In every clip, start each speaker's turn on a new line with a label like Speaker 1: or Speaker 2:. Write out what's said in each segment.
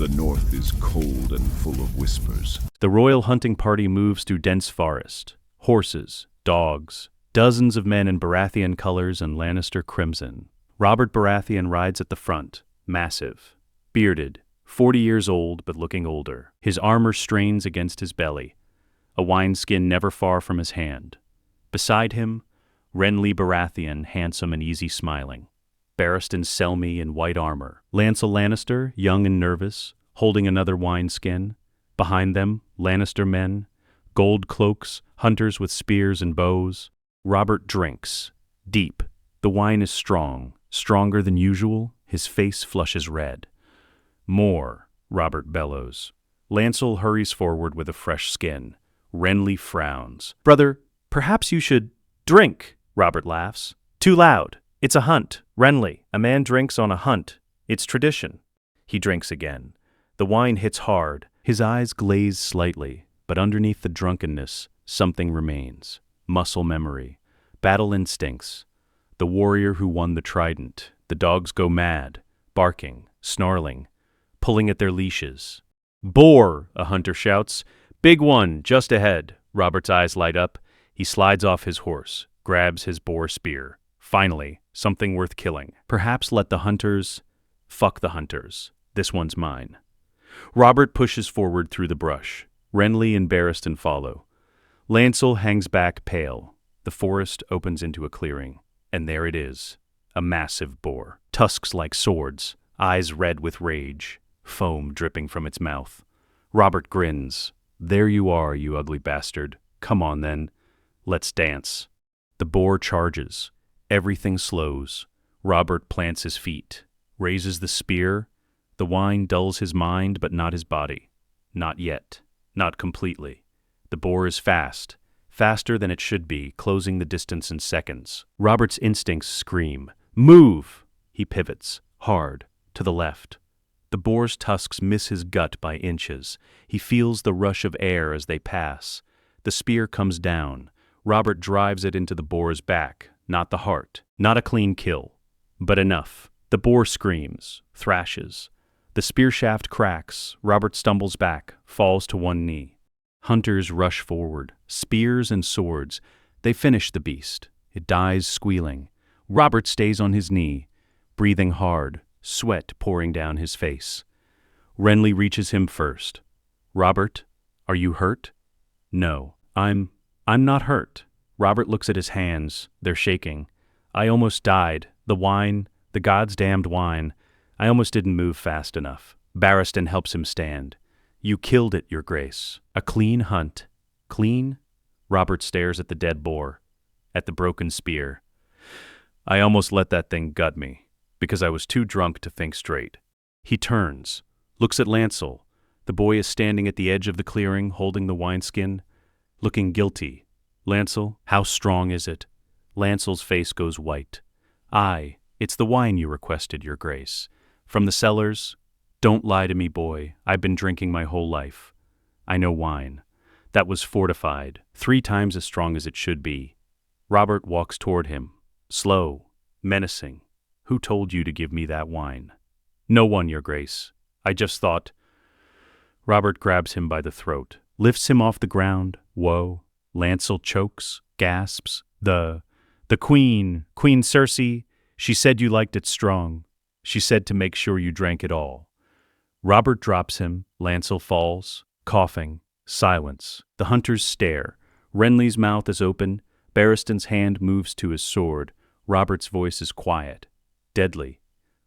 Speaker 1: The north is cold and full of whispers.
Speaker 2: The royal hunting party moves through dense forest. Horses, dogs, dozens of men in Baratheon colors and Lannister crimson. Robert Baratheon rides at the front, massive, bearded, 40 years old but looking older. His armor strains against his belly, a wineskin never far from his hand. Beside him, Renly Baratheon, handsome and easy smiling. Barristan Selmy in white armor. Lancel Lannister, young and nervous, holding another wineskin. Behind them, Lannister men, gold cloaks, hunters with spears and bows. Robert drinks, deep. The wine is strong, stronger than usual. His face flushes red. More, Robert bellows. Lancel hurries forward with a fresh skin. Renly frowns. Brother, perhaps you should drink, Robert laughs. Too loud. It's a hunt. Renly, a man drinks on a hunt. It's tradition. He drinks again. The wine hits hard. His eyes glaze slightly, but underneath the drunkenness, something remains. Muscle memory, battle instincts. The warrior who won the trident. The dogs go mad, barking, snarling, pulling at their leashes. Boar, a hunter shouts. Big one, just ahead. Robert's eyes light up. He slides off his horse, grabs his boar spear. Finally, something worth killing. Perhaps let the hunters... Fuck the hunters. This one's mine. Robert pushes forward through the brush. Renly and Barristan follow. Lancel hangs back pale. The forest opens into a clearing. And there it is. A massive boar. Tusks like swords. Eyes red with rage. Foam dripping from its mouth. Robert grins. There you are, you ugly bastard. Come on then. Let's dance. The boar charges. Everything slows. Robert plants his feet, raises the spear. The wine dulls his mind, but not his body. Not yet. Not completely. The boar is fast, faster than it should be, closing the distance in seconds. Robert's instincts scream. Move! He pivots, hard, to the left. The boar's tusks miss his gut by inches. He feels the rush of air as they pass. The spear comes down. Robert drives it into the boar's back. Not the heart. Not a clean kill. But enough. The boar screams, thrashes. The spear shaft cracks. Robert stumbles back, falls to one knee. Hunters rush forward, spears and swords. They finish the beast. It dies squealing. Robert stays on his knee, breathing hard, sweat pouring down his face. Renly reaches him first. Robert, are you hurt? No, I'm not hurt. Robert looks at his hands. They're shaking. I almost died. The wine, the God's damned wine. I almost didn't move fast enough. Barristan helps him stand. You killed it, Your Grace. A clean hunt. Clean? Robert stares at the dead boar, at the broken spear. I almost let that thing gut me, because I was too drunk to think straight. He turns, looks at Lancel. The boy is standing at the edge of the clearing, holding the wineskin, looking guilty. Lancel, how strong is it? Lancel's face goes white. Aye, it's the wine you requested, Your Grace. From the cellars? Don't lie to me, boy. I've been drinking my whole life. I know wine. That was fortified, 3 times as strong as it should be. Robert walks toward him, slow, menacing. Who told you to give me that wine? No one, Your Grace. I just thought... Robert grabs him by the throat, lifts him off the ground. Whoa. Lancel chokes, gasps. The Queen Cersei, she said you liked it strong. She said to make sure you drank it all. Robert drops him. Lancel falls, coughing. Silence. The hunters stare. Renly's mouth is open. Barristan's hand moves to his sword. Robert's voice is quiet, deadly.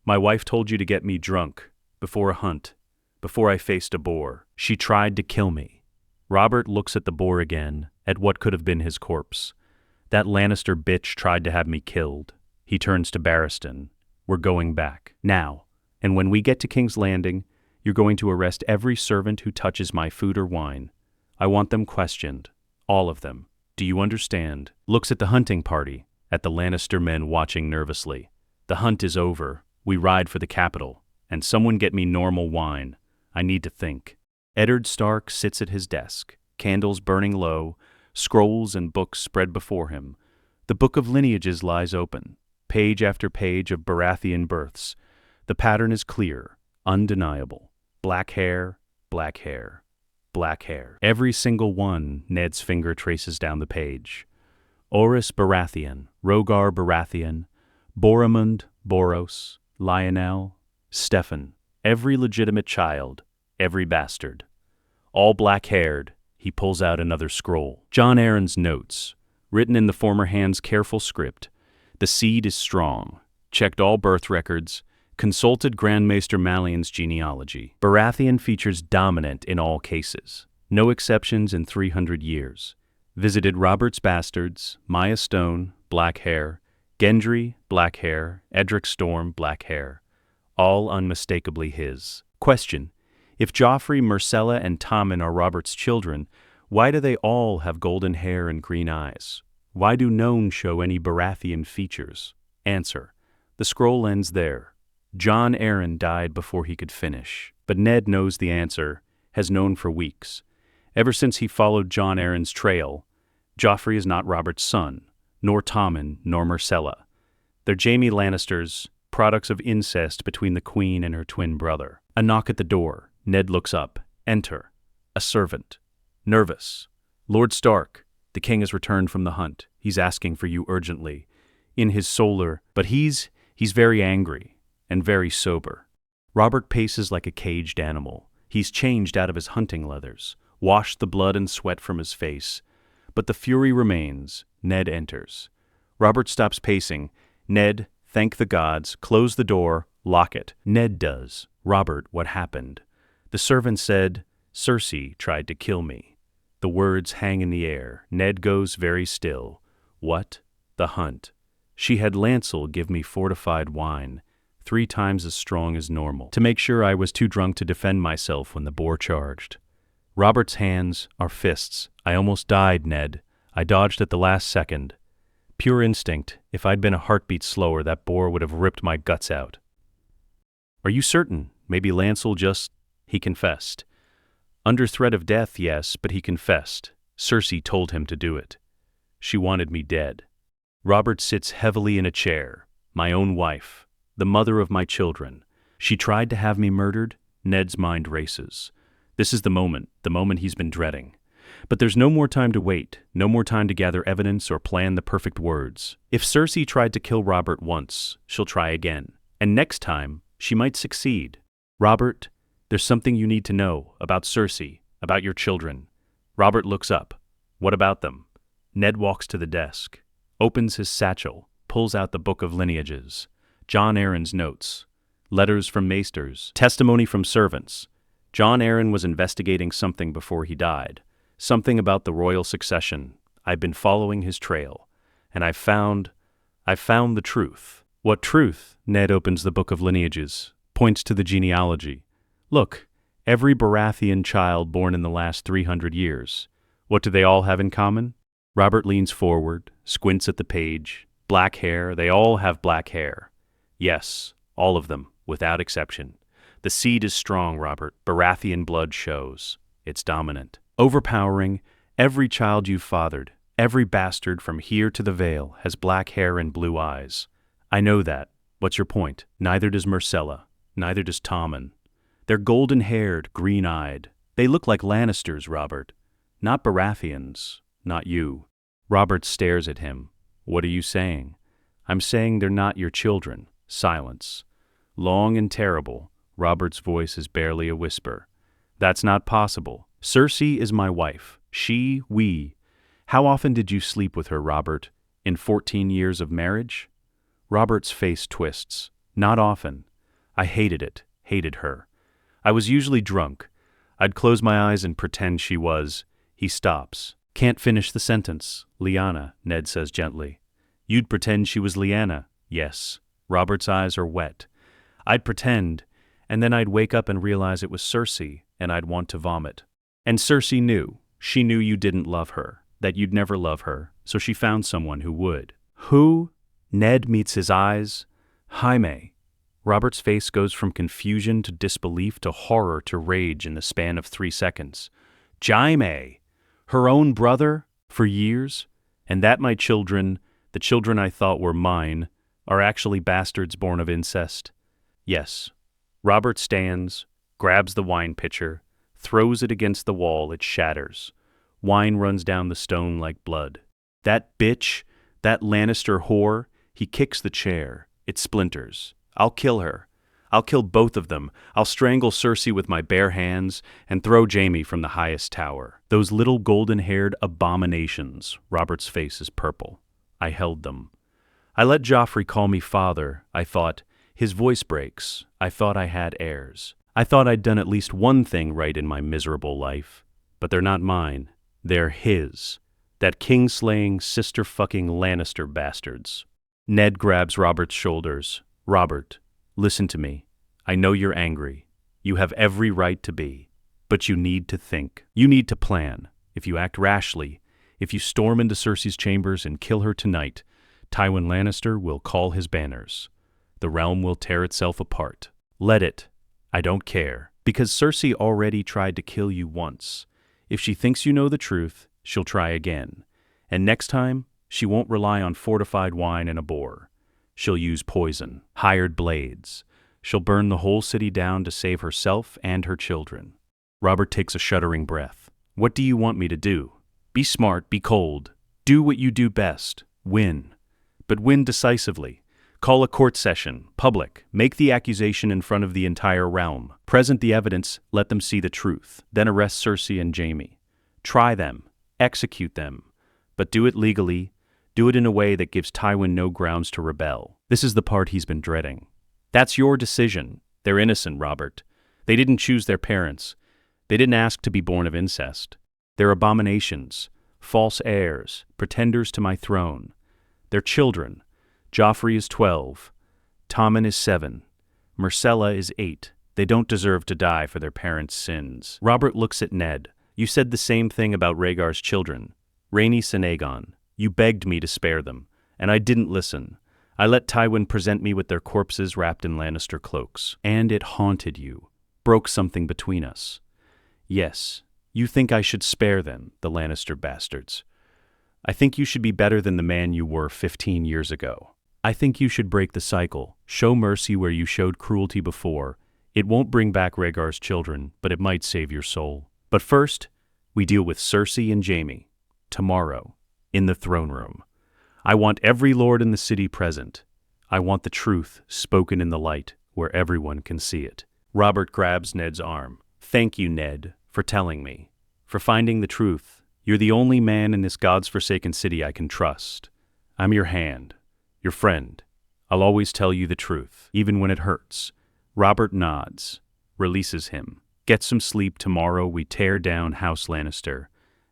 Speaker 2: My wife told you to get me drunk, before a hunt, before I faced a boar. She tried to kill me. Robert looks at the boar again, at what could have been his corpse. That Lannister bitch tried to have me killed. He turns to Barristan. We're going back. Now. And when we get to King's Landing, you're going to arrest every servant who touches my food or wine. I want them questioned. All of them. Do you understand? Looks at the hunting party, at the Lannister men watching nervously. The hunt is over. We ride for the capital. And someone get me normal wine. I need to think. Eddard Stark sits at his desk, candles burning low, scrolls and books spread before him. The book of lineages lies open, page after page of Baratheon births. The pattern is clear, undeniable. Black hair, black hair, black hair. Every single one, Ned's finger traces down the page. Orys Baratheon, Rhaegar Baratheon, Boromund, Boros, Lionel, Stefan. Every legitimate child, every bastard. All black-haired, he pulls out another scroll. Jon Arryn's notes, written in the former hand's careful script. The seed is strong. Checked all birth records. Consulted Grand Maester Mallion's genealogy. Baratheon features dominant in all cases. No exceptions in 300 years. Visited Robert's bastards, Maya Stone, black hair, Gendry, black hair, Edric Storm, black hair. All unmistakably his. Question: if Joffrey, Myrcella, and Tommen are Robert's children, why do they all have golden hair and green eyes? Why do none show any Baratheon features? Answer: the scroll ends there. Jon Arryn died before he could finish. But Ned knows the answer, has known for weeks. Ever since he followed Jon Arryn's trail, Joffrey is not Robert's son, nor Tommen, nor Myrcella. They're Jaime Lannisters, products of incest between the queen and her twin brother. A knock at the door. Ned looks up. Enter. A servant. Nervous. Lord Stark, the king has returned from the hunt. He's asking for you urgently. In his solar, but he's very angry. And very sober. Robert paces like a caged animal. He's changed out of his hunting leathers, washed the blood and sweat from his face. But the fury remains. Ned enters. Robert stops pacing. Ned, thank the gods, close the door, lock it. Ned does. Robert, what happened? The servant said, Cersei tried to kill me. The words hang in the air. Ned goes very still. What? The hunt. She had Lancel give me fortified wine. 3 times as strong as normal, to make sure I was too drunk to defend myself when the boar charged. Robert's hands are fists. I almost died, Ned. I dodged at the last second. Pure instinct. If I'd been a heartbeat slower, that boar would have ripped my guts out. Are you certain? Maybe Lancel just... He confessed. Under threat of death, yes, but he confessed. Cersei told him to do it. She wanted me dead. Robert sits heavily in a chair. My own wife. The mother of my children. She tried to have me murdered. Ned's mind races. This is the moment he's been dreading. But there's no more time to wait, no more time to gather evidence or plan the perfect words. If Cersei tried to kill Robert once, she'll try again. And next time, she might succeed. Robert, there's something you need to know about Cersei, about your children. Robert looks up. What about them? Ned walks to the desk, opens his satchel, pulls out the book of lineages. Jon Arryn's notes, letters from maesters, testimony from servants. Jon Arryn was investigating something before he died, something about the royal succession. I've been following his trail, and I found the truth. What truth? Ned opens the book of lineages, points to the genealogy. Look, every Baratheon child born in the last 300 years. What do they all have in common? Robert leans forward, squints at the page. Black hair, they all have black hair. Yes, all of them, without exception. The seed is strong, Robert. Baratheon blood shows. It's dominant. Overpowering. Every child you've fathered, every bastard from here to the Vale has black hair and blue eyes. I know that. What's your point? Neither does Myrcella. Neither does Tommen. They're golden-haired, green-eyed. They look like Lannisters, Robert. Not Baratheons. Not you. Robert stares at him. What are you saying? I'm saying they're not your children. Silence. Long and terrible. Robert's voice is barely a whisper. That's not possible. Cersei is my wife. We. How often did you sleep with her, Robert? In 14 years of marriage? Robert's face twists. Not often. I hated it. Hated her. I was usually drunk. I'd close my eyes and pretend she was. He stops. Can't finish the sentence. Lyanna, Ned says gently. You'd pretend she was Lyanna. Yes. Robert's eyes are wet. I'd pretend, and then I'd wake up and realize it was Cersei, and I'd want to vomit. And Cersei knew. She knew you didn't love her, that you'd never love her, so she found someone who would. Who? Ned meets his eyes. Jaime. Robert's face goes from confusion to disbelief to horror to rage in the span of 3 seconds. Jaime! Her own brother? For years? And that my children, the children I thought were mine, are actually bastards born of incest? Yes. Robert stands, grabs the wine pitcher, throws it against the wall, it shatters. Wine runs down the stone like blood. That bitch, that Lannister whore, he kicks the chair. It splinters. I'll kill her. I'll kill both of them. I'll strangle Cersei with my bare hands and throw Jaime from the highest tower. Those little golden-haired abominations. Robert's face is purple. I held them. I let Joffrey call me father. I thought, his voice breaks. I thought I had heirs. I thought I'd done at least one thing right in my miserable life. But they're not mine. They're his. That king-slaying, sister-fucking Lannister bastards. Ned grabs Robert's shoulders. Robert, listen to me. I know you're angry. You have every right to be. But you need to think. You need to plan. If you act rashly, if you storm into Cersei's chambers and kill her tonight, Tywin Lannister will call his banners. The realm will tear itself apart. Let it. I don't care. Because Cersei already tried to kill you once. If she thinks you know the truth, she'll try again. And next time, she won't rely on fortified wine and a boar. She'll use poison, hired blades. She'll burn the whole city down to save herself and her children. Robert takes a shuddering breath. What do you want me to do? Be smart, be cold. Do what you do best. Win. But win decisively. Call a court session, public. Make the accusation in front of the entire realm. Present the evidence, let them see the truth. Then arrest Cersei and Jaime. Try them. Execute them. But do it legally. Do it in a way that gives Tywin no grounds to rebel. This is the part he's been dreading. That's your decision. They're innocent, Robert. They didn't choose their parents. They didn't ask to be born of incest. They're abominations, false heirs, pretenders to my throne. They're children. Joffrey is 12. Tommen is 7. Myrcella is 8. They don't deserve to die for their parents' sins. Robert looks at Ned. You said the same thing about Rhaegar's children. Rhaenys and Aegon. You begged me to spare them, and I didn't listen. I let Tywin present me with their corpses wrapped in Lannister cloaks. And it haunted you. Broke something between us. Yes, you think I should spare them, the Lannister bastards. I think you should be better than the man you were 15 years ago. I think you should break the cycle, show mercy where you showed cruelty before. It won't bring back Rhaegar's children, but it might save your soul. But first, we deal with Cersei and Jaime. Tomorrow, in the throne room. I want every lord in the city present. I want the truth spoken in the light, where everyone can see it. Robert grabs Ned's arm. Thank you, Ned, for telling me. For finding the truth. You're the only man in this God's-forsaken city I can trust. I'm your hand, your friend. I'll always tell you the truth, even when it hurts. Robert nods, releases him. Get some sleep. Tomorrow we tear down House Lannister,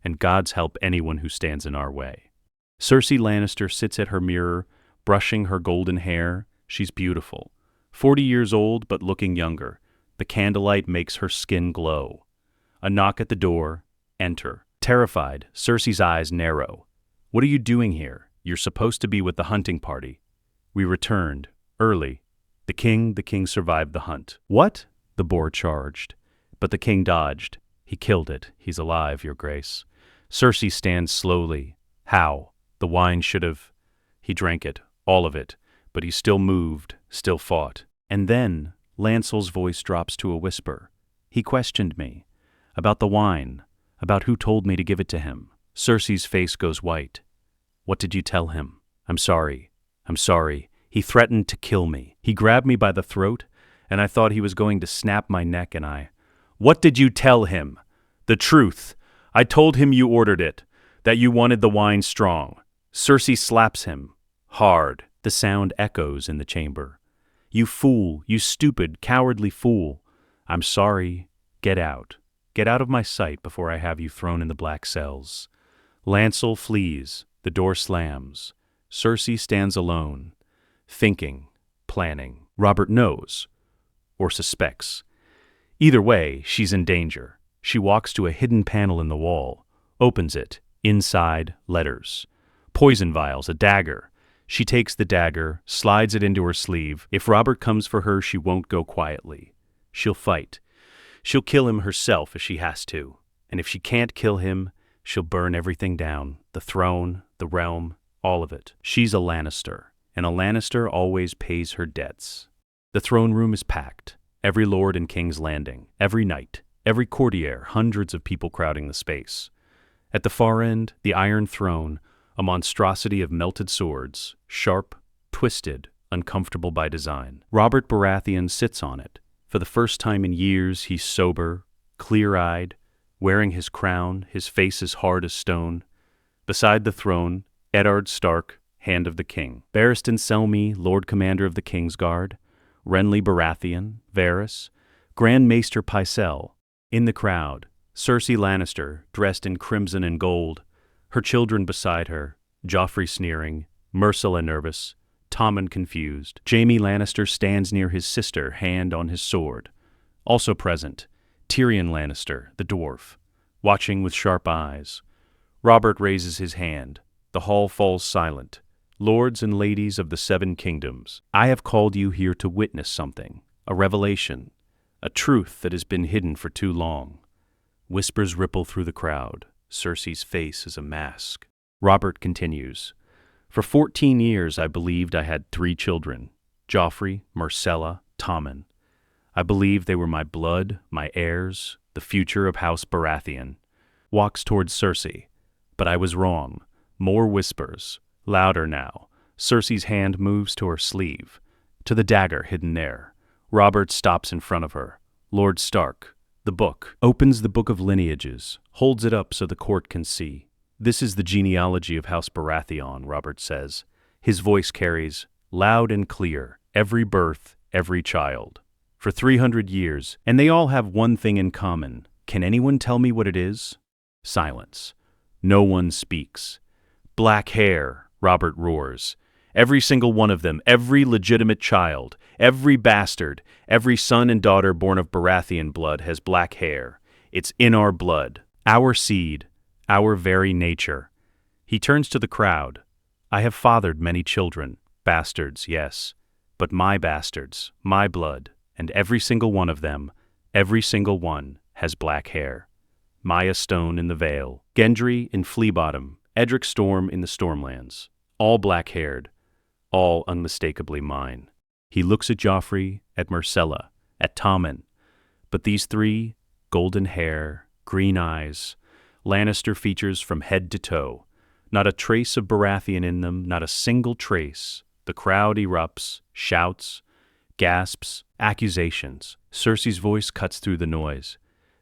Speaker 2: and God's help anyone who stands in our way. Cersei Lannister sits at her mirror, brushing her golden hair. She's beautiful. 40 years old, but looking younger. The candlelight makes her skin glow. A knock at the door. Enter. Terrified, Cersei's eyes narrow. What are you doing here? You're supposed to be with the hunting party. We returned. Early. The king survived the hunt. What? The boar charged. But the king dodged. He killed it. He's alive, your grace. Cersei stands slowly. How? The wine should have... He drank it, all of it, but he still moved, still fought. And then, Lancel's voice drops to a whisper. He questioned me. About the wine. About who told me to give it to him. Cersei's face goes white. What did you tell him? I'm sorry. I'm sorry. He threatened to kill me. He grabbed me by the throat, and I thought he was going to snap my neck, and I... What did you tell him? The truth. I told him you ordered it, that you wanted the wine strong. Cersei slaps him. Hard. The sound echoes in the chamber. You fool, you stupid, cowardly fool. I'm sorry. Get out. Get out of my sight before I have you thrown in the black cells. Lancel flees. The door slams. Cersei stands alone, thinking, planning. Robert knows, or suspects. Either way, she's in danger. She walks to a hidden panel in the wall, opens it. Inside, letters. Poison vials, a dagger. She takes the dagger, slides it into her sleeve. If Robert comes for her, she won't go quietly. She'll fight. She'll kill him herself if she has to. And if she can't kill him, she'll burn everything down. The throne, the realm, all of it. She's a Lannister, and a Lannister always pays her debts. The throne room is packed. Every lord in King's Landing, every knight, every courtier, hundreds of people crowding the space. At the far end, the Iron Throne, a monstrosity of melted swords, sharp, twisted, uncomfortable by design. Robert Baratheon sits on it. For the first time in years, he's sober, clear-eyed, wearing his crown, his face as hard as stone. Beside the throne, Eddard Stark, Hand of the King. Barristan Selmy, Lord Commander of the King's Guard. Renly Baratheon, Varys. Grand Maester Pycelle. In the crowd, Cersei Lannister, dressed in crimson and gold. Her children beside her, Joffrey sneering, Myrcella nervous, Tommen confused. Jaime Lannister stands near his sister, hand on his sword. Also present, Tyrion Lannister, the dwarf, watching with sharp eyes. Robert raises his hand. The hall falls silent. Lords and ladies of the Seven Kingdoms, I have called you here to witness something, a revelation, a truth that has been hidden for too long. Whispers ripple through the crowd. Cersei's face is a mask. Robert continues. For 14 years I believed I had 3 children, Joffrey, Myrcella, Tommen. I believed they were my blood, my heirs, the future of House Baratheon. Walks towards Cersei. But I was wrong. More whispers. Louder now. Cersei's hand moves to her sleeve, to the dagger hidden there. Robert stops in front of her. Lord Stark, the book. Opens the book of lineages, holds it up so the court can see. This is the genealogy of House Baratheon, Robert says. His voice carries, loud and clear, every birth, every child. For 300 years, and they all have one thing in common. Can anyone tell me what it is? Silence. No one speaks. Black hair, Robert roars. Every single one of them, every legitimate child, every bastard, every son and daughter born of Baratheon blood has black hair. It's in our blood, our seed, our very nature. He turns to the crowd. I have fathered many children, bastards, yes, but my bastards, my blood, and every single one of them, every single one, has black hair. Maya Stone in the Vale, Gendry in Fleabottom, Edric Storm in the Stormlands, all black-haired, all unmistakably mine. He looks at Joffrey, at Myrcella, at Tommen, but these 3, golden hair, green eyes, Lannister features from head to toe, not a trace of Baratheon in them, not a single trace. The crowd erupts, shouts, gasps, accusations. Cersei's voice cuts through the noise.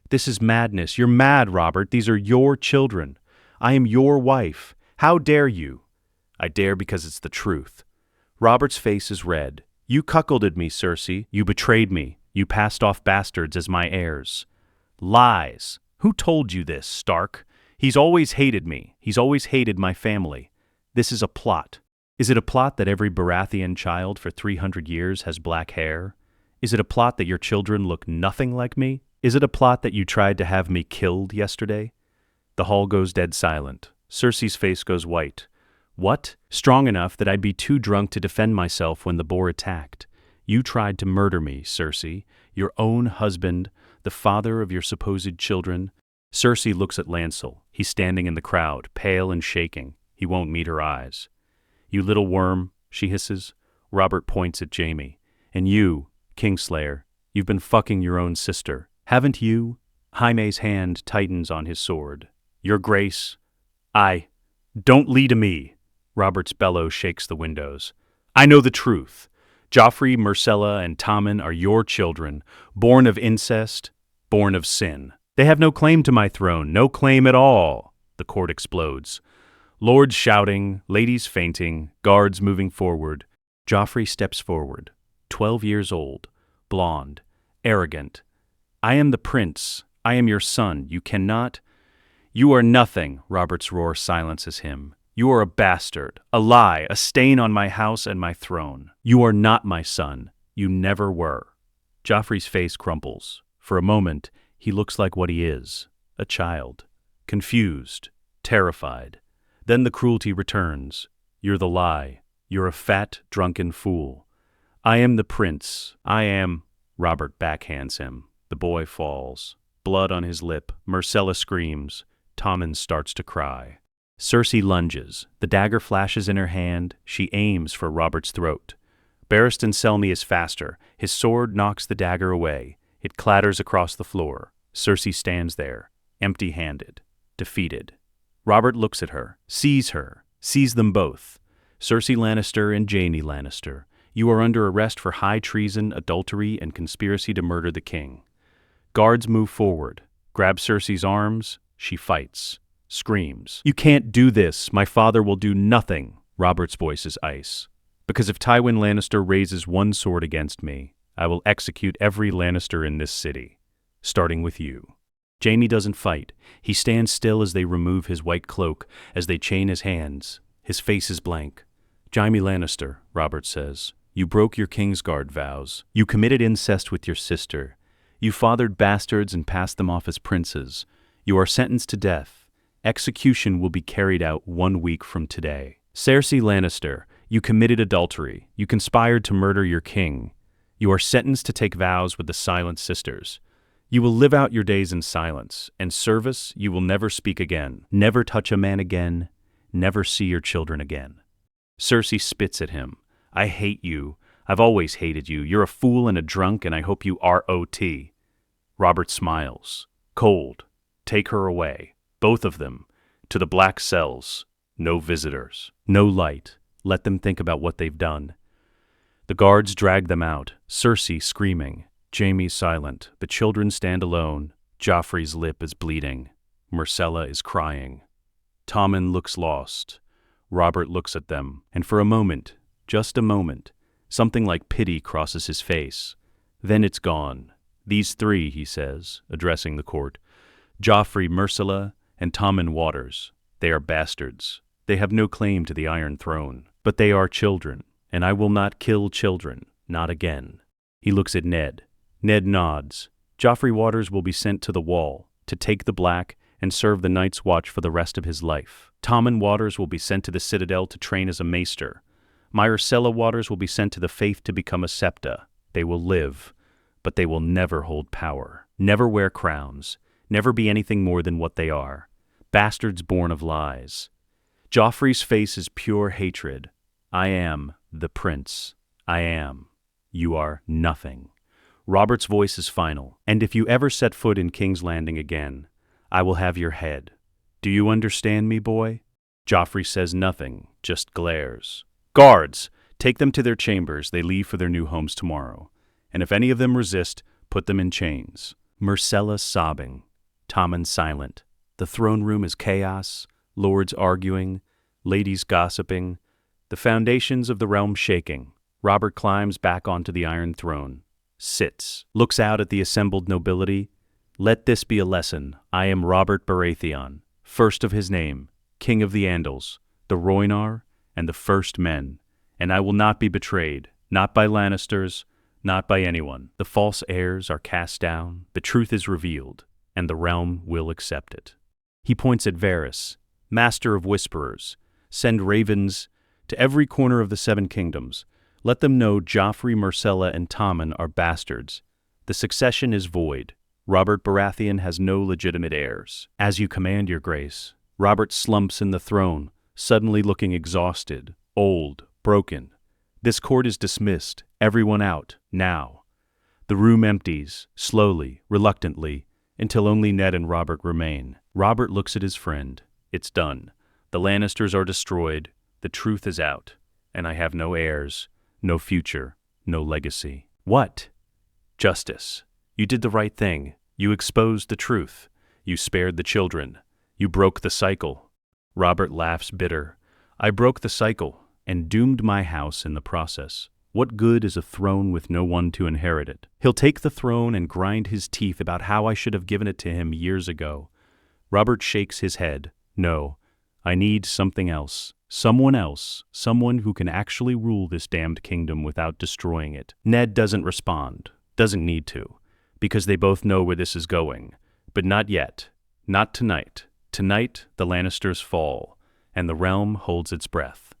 Speaker 2: This is madness. You're mad, Robert. These are your children. I am your wife. How dare you? I dare because it's the truth. Robert's face is red. You cuckolded me, Cersei. You betrayed me. You passed off bastards as my heirs. Lies. Who told you this, Stark? He's always hated me. He's always hated my family. This is a plot. Is it a plot that every Baratheon child for 300 years has black hair? Is it a plot that your children look nothing like me? Is it a plot that you tried to have me killed yesterday? The hall goes dead silent. Cersei's face goes white. What? Strong enough that I'd be too drunk to defend myself when the boar attacked. You tried to murder me, Cersei, your own husband, the father of your supposed children. Cersei looks at Lancel. He's standing in the crowd, pale and shaking. He won't meet her eyes. You little worm, she hisses. Robert points at Jaime. And you, Kingslayer, you've been fucking your own sister. Haven't you? Jaime's hand tightens on his sword. Your Grace, don't lie to me. Robert's bellow shakes the windows. I know the truth. Joffrey, Myrcella, and Tommen are your children, born of incest, born of sin. They have no claim to my throne, no claim at all. The court explodes. Lords shouting, ladies fainting, guards moving forward. Joffrey steps forward, 12 years old, blonde, arrogant. I am the prince. I am your son. You cannot. You are nothing, Robert's roar silences him. You are a bastard, a lie, a stain on my house and my throne. You are not my son. You never were. Joffrey's face crumples. For a moment, he looks like what he is, a child, confused, terrified. Then the cruelty returns. You're the lie. You're a fat, drunken fool. I am the prince. I am... Robert backhands him. The boy falls. Blood on his lip. Myrcella screams. Tommen starts to cry. Cersei lunges. The dagger flashes in her hand. She aims for Robert's throat. Barristan Selmy is faster. His sword knocks the dagger away. It clatters across the floor. Cersei stands there, empty-handed, defeated. Robert looks at her, sees them both. Cersei Lannister and Jaime Lannister, you are under arrest for high treason, adultery, and conspiracy to murder the king. Guards move forward, grab Cersei's arms. She fights, screams. You can't do this. My father will do nothing. Robert's voice is ice. Because if Tywin Lannister raises one sword against me, I will execute every Lannister in this city, starting with you. Jaime doesn't fight. He stands still as they remove his white cloak, as they chain his hands. His face is blank. Jaime Lannister, Robert says, you broke your Kingsguard vows. You committed incest with your sister. You fathered bastards and passed them off as princes. You are sentenced to death. Execution will be carried out 1 week from today. Cersei Lannister, you committed adultery. You conspired to murder your king. You are sentenced to take vows with the Silent Sisters. You will live out your days in silence, and service you will never speak again, never touch a man again, never see your children again. Cersei spits at him. I hate you. I've always hated you. You're a fool and a drunk, and I hope you ROT. Robert smiles. Cold. Take her away. Both of them. To the black cells. No visitors. No light. Let them think about what they've done. The guards drag them out, Cersei screaming. Jaime silent. The children stand alone. Joffrey's lip is bleeding. Myrcella is crying. Tommen looks lost. Robert looks at them, and for a moment, just a moment, something like pity crosses his face. Then it's gone. These three, he says, addressing the court. Joffrey, Myrcella, and Tommen Waters. They are bastards. They have no claim to the Iron Throne. But they are children, and I will not kill children, not again. He looks at Ned. Ned nods. Joffrey Waters will be sent to the Wall, to take the Black and serve the Night's Watch for the rest of his life. Tommen Waters will be sent to the Citadel to train as a maester. Myrcella Waters will be sent to the Faith to become a septa. They will live, but they will never hold power, never wear crowns, never be anything more than what they are. Bastards born of lies. Joffrey's face is pure hatred. I am the prince. I am. You are nothing. Robert's voice is final. And if you ever set foot in King's Landing again, I will have your head. Do you understand me, boy? Joffrey says nothing, just glares. Guards! Take them to their chambers. They leave for their new homes tomorrow. And if any of them resist, put them in chains. Myrcella sobbing. Tommen silent. The throne room is chaos. Lords arguing. Ladies gossiping. The foundations of the realm shaking. Robert climbs back onto the Iron Throne. Sits. Looks out at the assembled nobility. Let this be a lesson. I am Robert Baratheon, first of his name, King of the Andals, the Rhoynar, and the First Men. And I will not be betrayed, not by Lannisters, not by anyone. The false heirs are cast down, the truth is revealed, and the realm will accept it. He points at Varys, master of whisperers. Send ravens to every corner of the 7 kingdoms. Let them know Joffrey, Myrcella, and Tommen are bastards. The succession is void. Robert Baratheon has no legitimate heirs. As you command, your grace. Robert slumps in the throne, suddenly looking exhausted, old, broken. This court is dismissed. Everyone out, now. The room empties, slowly, reluctantly, until only Ned and Robert remain. Robert looks at his friend. It's done. The Lannisters are destroyed. The truth is out. And I have no heirs, no future, no legacy. What? Justice. You did the right thing. You exposed the truth. You spared the children. You broke the cycle. Robert laughs bitter. I broke the cycle and doomed my house in the process. What good is a throne with no one to inherit it? He'll take the throne and grind his teeth about how I should have given it to him years ago. Robert shakes his head. No, I need something else. Someone else. Someone who can actually rule this damned kingdom without destroying it. Ned doesn't respond. Doesn't need to. Because they both know where this is going. But not yet. Not tonight. Tonight, the Lannisters fall, and the realm holds its breath,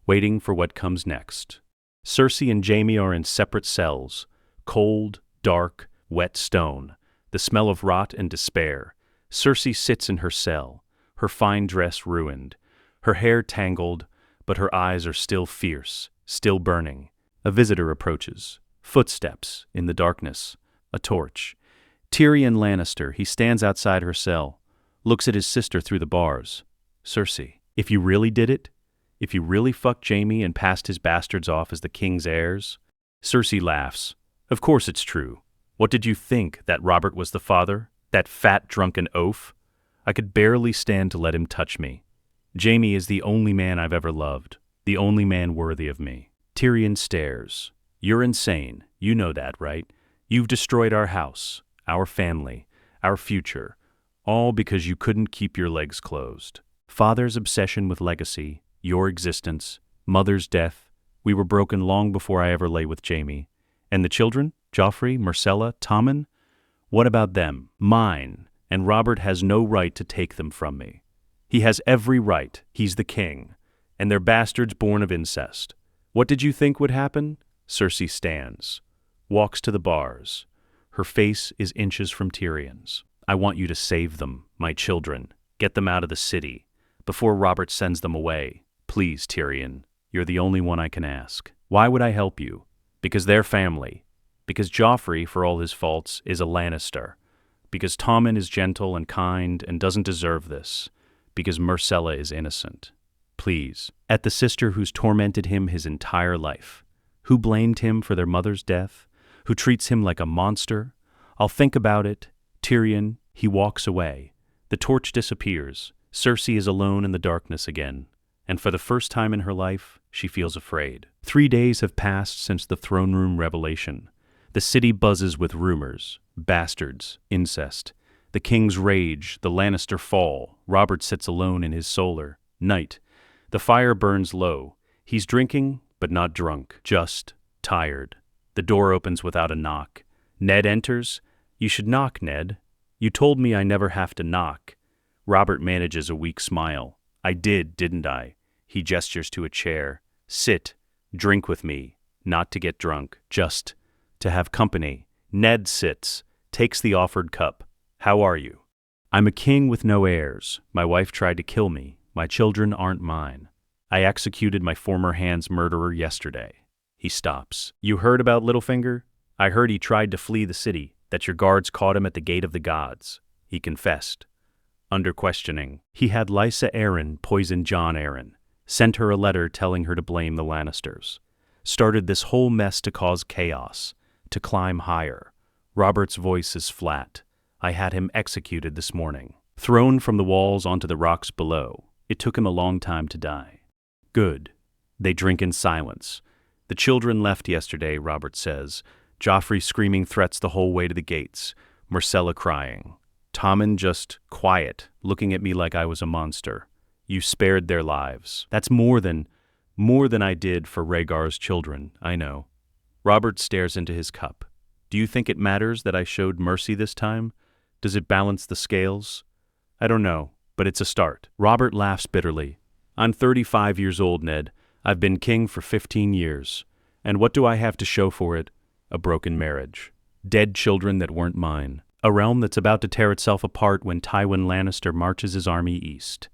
Speaker 2: waiting for what comes next. Cersei and Jaime are in separate cells. Cold, dark, wet stone. The smell of rot and despair. Cersei sits in her cell, her fine dress ruined, her hair tangled, but her eyes are still fierce, still burning. A visitor approaches. Footsteps in the darkness. A torch. Tyrion Lannister, he stands outside her cell, looks at his sister through the bars. Cersei, if you really did it? If you really fucked Jaime and passed his bastards off as the king's heirs? Cersei laughs. Of course it's true. What did you think, that Robert was the father? That fat, drunken oaf? I could barely stand to let him touch me. Jaime is the only man I've ever loved, the only man worthy of me. Tyrion stares. You're insane. You know that, right? You've destroyed our house, our family, our future, all because you couldn't keep your legs closed. Father's obsession with legacy, your existence, mother's death, we were broken long before I ever lay with Jaime. And the children? Joffrey, Myrcella, Tommen? What about them? Mine. And Robert has no right to take them from me. He has every right. He's the king. And they're bastards born of incest. What did you think would happen? Cersei stands, walks to the bars. Her face is inches from Tyrion's. I want you to save them, my children. Get them out of the city, before Robert sends them away. Please, Tyrion, you're the only one I can ask. Why would I help you? Because they're family. Because Joffrey, for all his faults, is a Lannister. Because Tommen is gentle and kind and doesn't deserve this. Because Myrcella is innocent. Please, at the sister who's tormented him his entire life, who blamed him for their mother's death, who treats him like a monster. I'll think about it. Tyrion, he walks away. The torch disappears. Cersei is alone in the darkness again. And for the first time in her life, she feels afraid. 3 days have passed since the throne room revelation. The city buzzes with rumors, bastards, incest. The king's rage, the Lannister fall. Robert sits alone in his solar. Night. The fire burns low. He's drinking, but not drunk, just tired. The door opens without a knock. Ned enters. You should knock, Ned. You told me I never have to knock. Robert manages a weak smile. I did, didn't I? He gestures to a chair. Sit. Drink with me. Not to get drunk. Just to have company. Ned sits. Takes the offered cup. How are you? I'm a king with no heirs. My wife tried to kill me. My children aren't mine. I executed my former hand's murderer yesterday. He stops. You heard about Littlefinger? I heard he tried to flee the city, that your guards caught him at the gate of the gods. He confessed. Under questioning, he had Lysa Arryn poison Jon Arryn, sent her a letter telling her to blame the Lannisters. Started this whole mess to cause chaos, to climb higher. Robert's voice is flat. I had him executed this morning. Thrown from the walls onto the rocks below. It took him a long time to die. Good. They drink in silence. The children left yesterday, Robert says. Joffrey screaming threats the whole way to the gates. Myrcella crying. Tommen just quiet, looking at me like I was a monster. You spared their lives. That's more than I did for Rhaegar's children, I know. Robert stares into his cup. Do you think it matters that I showed mercy this time? Does it balance the scales? I don't know, but it's a start. Robert laughs bitterly. I'm 35 years old, Ned. I've been king for 15 years. And what do I have to show for it? A broken marriage. Dead children that weren't mine. A realm that's about to tear itself apart when Tywin Lannister marches his army east.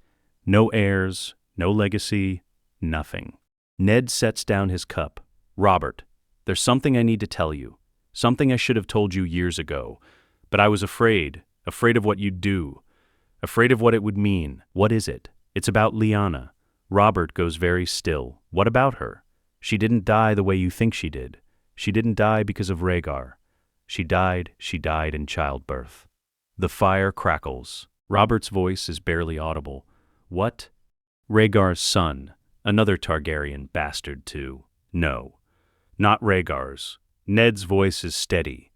Speaker 2: No heirs, no legacy, nothing. Ned sets down his cup. Robert, there's something I need to tell you. Something I should have told you years ago. But I was afraid of what you'd do. Afraid of what it would mean. What is it? It's about Lyanna. Robert goes very still. What about her? She didn't die the way you think she did. She didn't die because of Rhaegar. She died in childbirth. The fire crackles. Robert's voice is barely audible. What? Rhaegar's son. Another Targaryen bastard too. No. Not Rhaegar's. Ned's voice is steady.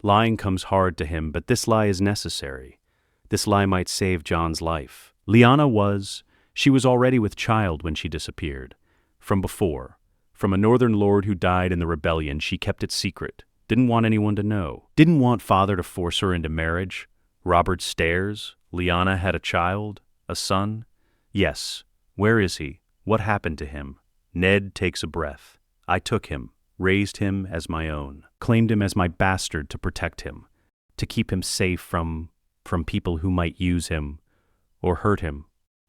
Speaker 2: Lying comes hard to him, but this lie is necessary. This lie might save Jon's life. Lyanna she was already with child when she disappeared. From before. From a northern lord who died in the rebellion, she kept it secret. Didn't want anyone to know. Didn't want father to force her into marriage. Robert stares. Lyanna had a child? A son? Yes. Where is he? What happened to him? Ned takes a breath. I took him. Raised him as my own. Claimed him as my bastard to protect him. To keep him safe from people who might use him. Or hurt him.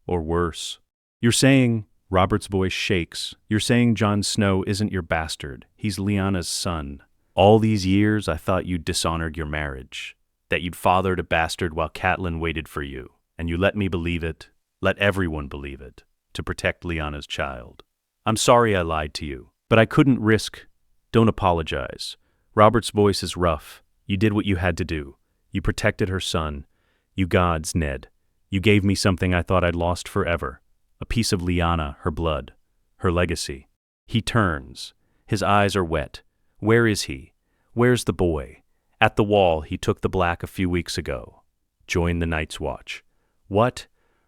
Speaker 2: Or worse. You're saying Robert's voice shakes. You're saying Jon Snow isn't your bastard. He's Lyanna's son. All these years I thought you'd dishonored your marriage, that you'd fathered a bastard while Catelyn waited for you, and you let me believe it, let everyone believe it, to protect Lyanna's child. I'm sorry I lied to you, but I couldn't risk. Don't apologize. Robert's voice is rough. You did what you had to do. You protected her son. You gods, Ned. You gave me something I thought I'd lost forever. A piece of Lyanna, her blood, her legacy. He turns. His eyes are wet. Where is he? Where's the boy? At the wall he took the black a few weeks ago. Join the Night's Watch. What?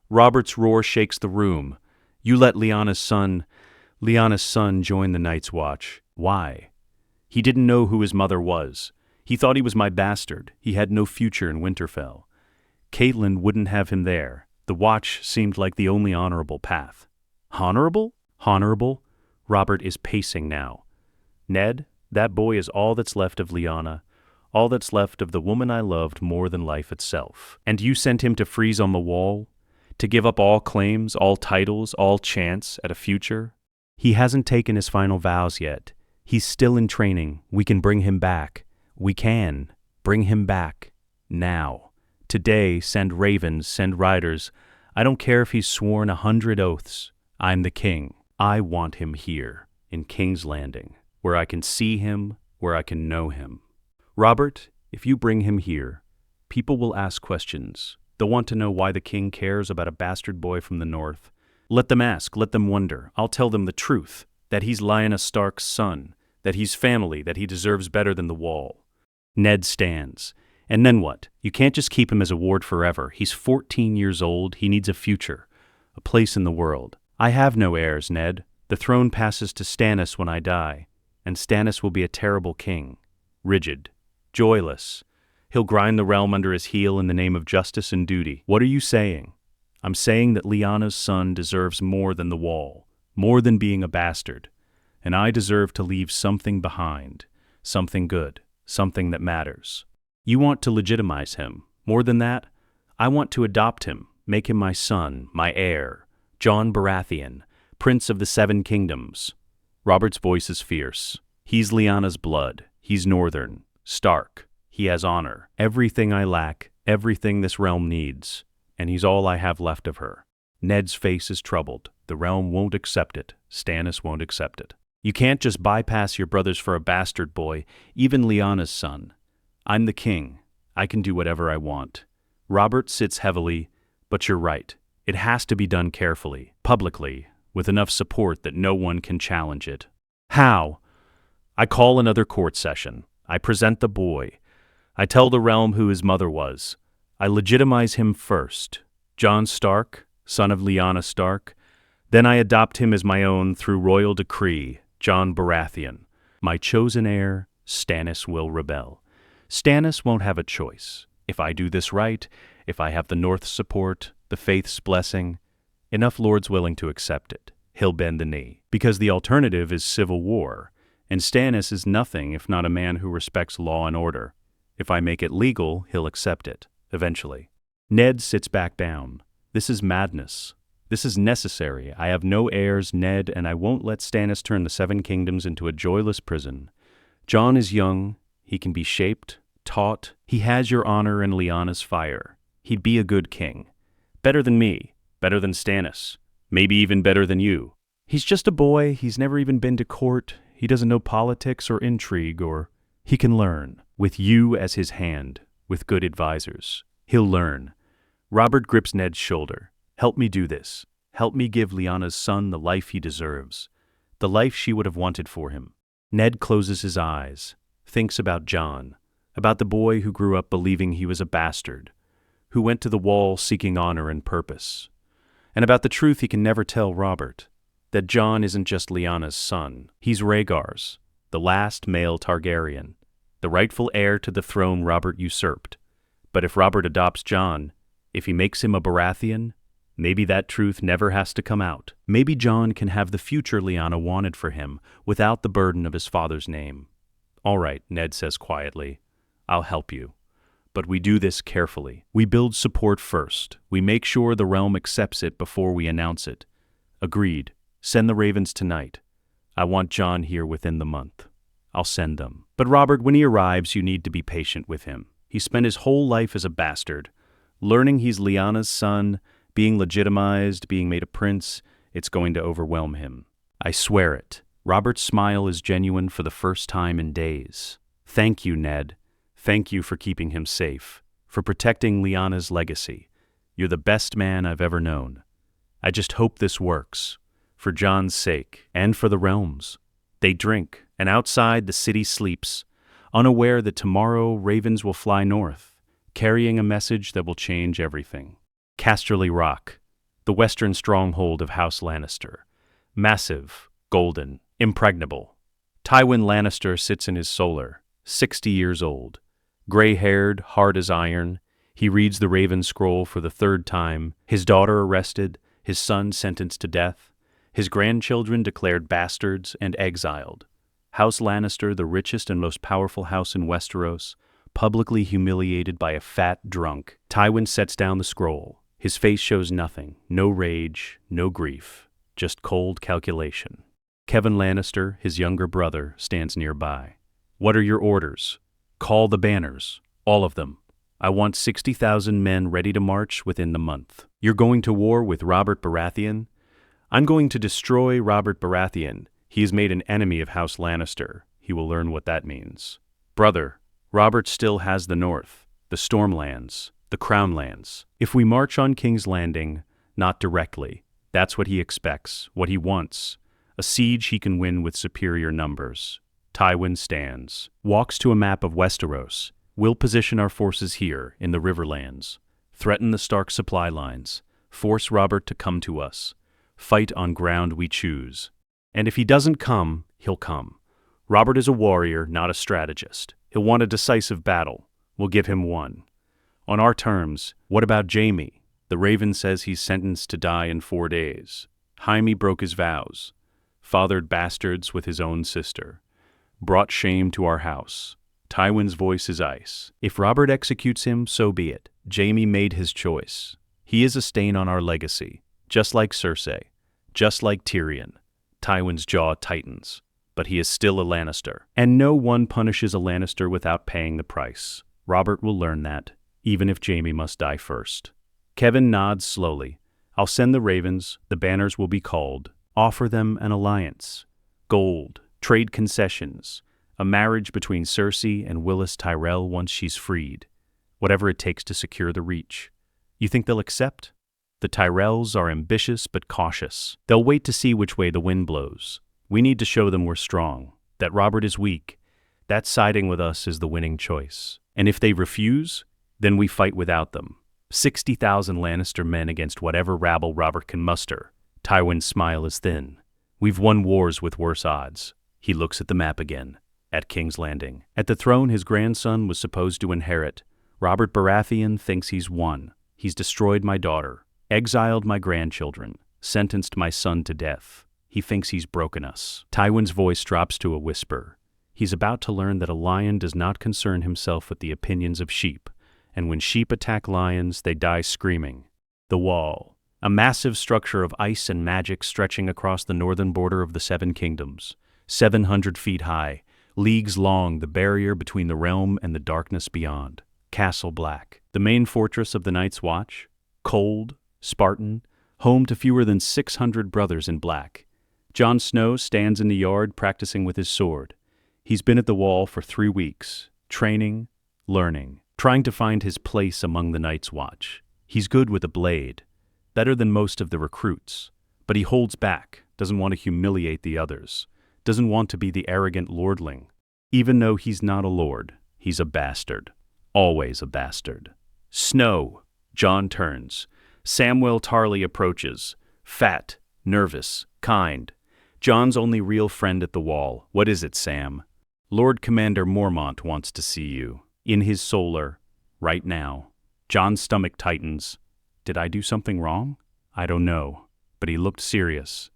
Speaker 2: Robert's roar shakes the room. You let Lyanna's son join the Night's Watch. Why? He didn't know who his mother was. He thought he was my bastard. He had no future in Winterfell. Catelyn wouldn't have him there. The Watch seemed like the only honorable path. Honorable? Honorable? Robert is pacing now. Ned, that boy is all that's left of Lyanna, all that's left of the woman I loved more than life itself. And you sent him to freeze on the wall? To give up all claims, all titles, all chance at a future? He hasn't taken his final vows yet. He's still in training. We can bring him back. We can bring him back. Now. Today, send ravens, send riders. I don't care if he's sworn 100 oaths. I'm the king. I want him here, in King's Landing, where I can see him, where I can know him. Robert, if you bring him here, people will ask questions. They'll want to know why the king cares about a bastard boy from the north. Let them ask, let them wonder. I'll tell them the truth, that he's Lyanna Stark's son, that he's family, that he deserves better than the wall. Ned stands. And then what? You can't just keep him as a ward forever. He's 14 years old. He needs a future, a place in the world. I have no heirs, Ned. The throne passes to Stannis when I die, and Stannis will be a terrible king. Rigid. Joyless. He'll grind the realm under his heel in the name of justice and duty. What are you saying? I'm saying that Lyanna's son deserves more than the wall, more than being a bastard, and I deserve to leave something behind, something good, something that matters. You want to legitimize him. More than that, I want to adopt him, make him my son, my heir, Jon Baratheon, Prince of the Seven Kingdoms. Robert's voice is fierce. He's Lyanna's blood. He's northern, Stark. He has honor. Everything I lack, everything this realm needs, and he's all I have left of her. Ned's face is troubled. The realm won't accept it. Stannis won't accept it. You can't just bypass your brothers for a bastard boy, even Lyanna's son. I'm the king. I can do whatever I want. Robert sits heavily, but you're right. It has to be done carefully, publicly, with enough support that no one can challenge it. How? I call another court session. I present the boy. I tell the realm who his mother was. I legitimize him first. Jon Stark, son of Lyanna Stark. Then I adopt him as my own through royal decree, Jon Baratheon. My chosen heir, Stannis will rebel. Stannis won't have a choice. If I do this right, if I have the North's support, the Faith's blessing, enough lords willing to accept it, he'll bend the knee. Because the alternative is civil war, and Stannis is nothing if not a man who respects law and order. If I make it legal, he'll accept it, eventually. Ned sits back down. This is madness. This is necessary. I have no heirs, Ned, and I won't let Stannis turn the Seven Kingdoms into a joyless prison. Jon is young. He can be shaped, taught. He has your honor and Lyanna's fire. He'd be a good king. Better than me. Better than Stannis. Maybe even better than you. He's just a boy. He's never even been to court. He doesn't know politics or intrigue, or he can learn. With you as his hand, with good advisors. He'll learn. Robert grips Ned's shoulder. Help me do this. Help me give Lyanna's son the life he deserves. The life she would have wanted for him. Ned closes his eyes. Thinks about Jon, about the boy who grew up believing he was a bastard, who went to the wall seeking honor and purpose, and about the truth he can never tell Robert, that Jon isn't just Lyanna's son, he's Rhaegar's, the last male Targaryen, the rightful heir to the throne Robert usurped. But if Robert adopts Jon, if he makes him a Baratheon, maybe that truth never has to come out. Maybe Jon can have the future Lyanna wanted for him without the burden of his father's name. All right, Ned says quietly. I'll help you. But we do this carefully. We build support first. We make sure the realm accepts it before we announce it. Agreed. Send the ravens tonight. I want Jon here within the month. I'll send them. But Robert, when he arrives, you need to be patient with him. He spent his whole life as a bastard. Learning he's Lyanna's son, being legitimized, being made a prince, it's going to overwhelm him. I swear it. Robert's smile is genuine for the first time in days. Thank you, Ned. Thank you for keeping him safe, for protecting Lyanna's legacy. You're the best man I've ever known. I just hope this works, for Jon's sake, and for the realm's. They drink, and outside the city sleeps, unaware that tomorrow ravens will fly north, carrying a message that will change everything. Casterly Rock, the western stronghold of House Lannister. Massive, golden, impregnable. Tywin Lannister sits in his solar, 60 years old. Gray-haired, hard as iron, he reads the Raven Scroll for the third time, his daughter arrested, his son sentenced to death, his grandchildren declared bastards and exiled. House Lannister, the richest and most powerful house in Westeros, publicly humiliated by a fat drunk. Tywin sets down the scroll. His face shows nothing, no rage, no grief, just cold calculation. Kevan Lannister, his younger brother, stands nearby. What are your orders? Call the banners, all of them. I want 60,000 men ready to march within the month. You're going to war with Robert Baratheon? I'm going to destroy Robert Baratheon. He has made an enemy of House Lannister. He will learn what that means. Brother, Robert still has the North, the Stormlands, the Crownlands. If we march on King's Landing, not directly, that's what he expects, what he wants. A siege he can win with superior numbers. Tywin stands, walks to a map of Westeros. We'll position our forces here, in the Riverlands. Threaten the Stark supply lines. Force Robert to come to us. Fight on ground we choose. And if he doesn't come, he'll come. Robert is a warrior, not a strategist. He'll want a decisive battle. We'll give him one. On our terms, what about Jaime? The Raven says he's sentenced to die in 4 days. Jaime broke his vows. Fathered bastards with his own sister. Brought shame to our house. Tywin's voice is ice. If Robert executes him, so be it. Jaime made his choice. He is a stain on our legacy, just like Cersei, just like Tyrion. Tywin's jaw tightens, but he is still a Lannister. And no one punishes a Lannister without paying the price. Robert will learn that, even if Jaime must die first. Kevan nods slowly. I'll send the ravens, the banners will be called. Offer them an alliance. Gold, trade concessions, a marriage between Cersei and Willis Tyrell once she's freed. Whatever it takes to secure the Reach. You think they'll accept? The Tyrells are ambitious but cautious. They'll wait to see which way the wind blows. We need to show them we're strong, that Robert is weak. That siding with us is the winning choice. And if they refuse, then we fight without them. 60,000 Lannister men against whatever rabble Robert can muster. Tywin's smile is thin. We've won wars with worse odds. He looks at the map again. At King's Landing. At the throne his grandson was supposed to inherit. Robert Baratheon thinks he's won. He's destroyed my daughter, exiled my grandchildren, sentenced my son to death. He thinks he's broken us. Tywin's voice drops to a whisper. He's about to learn that a lion does not concern himself with the opinions of sheep, and when sheep attack lions, they die screaming. The Wall, a massive structure of ice and magic stretching across the northern border of the Seven Kingdoms, 700 feet high, leagues long, the barrier between the realm and the darkness beyond. Castle Black, the main fortress of the Night's Watch, cold, Spartan, home to fewer than 600 brothers in black. Jon Snow stands in the yard practicing with his sword. He's been at the Wall for 3 weeks, training, learning, trying to find his place among the Night's Watch. He's good with a blade, better than most of the recruits, but he holds back, doesn't want to humiliate the others, doesn't want to be the arrogant lordling. Even though he's not a lord, he's a bastard. Always a bastard. Snow. Jon turns. Samwell Tarly approaches. Fat, nervous, kind. Jon's only real friend at the Wall. What is it, Sam? Lord Commander Mormont wants to see you. In his solar. Right now. Jon's stomach tightens. Did I do something wrong? I don't know. But he looked serious.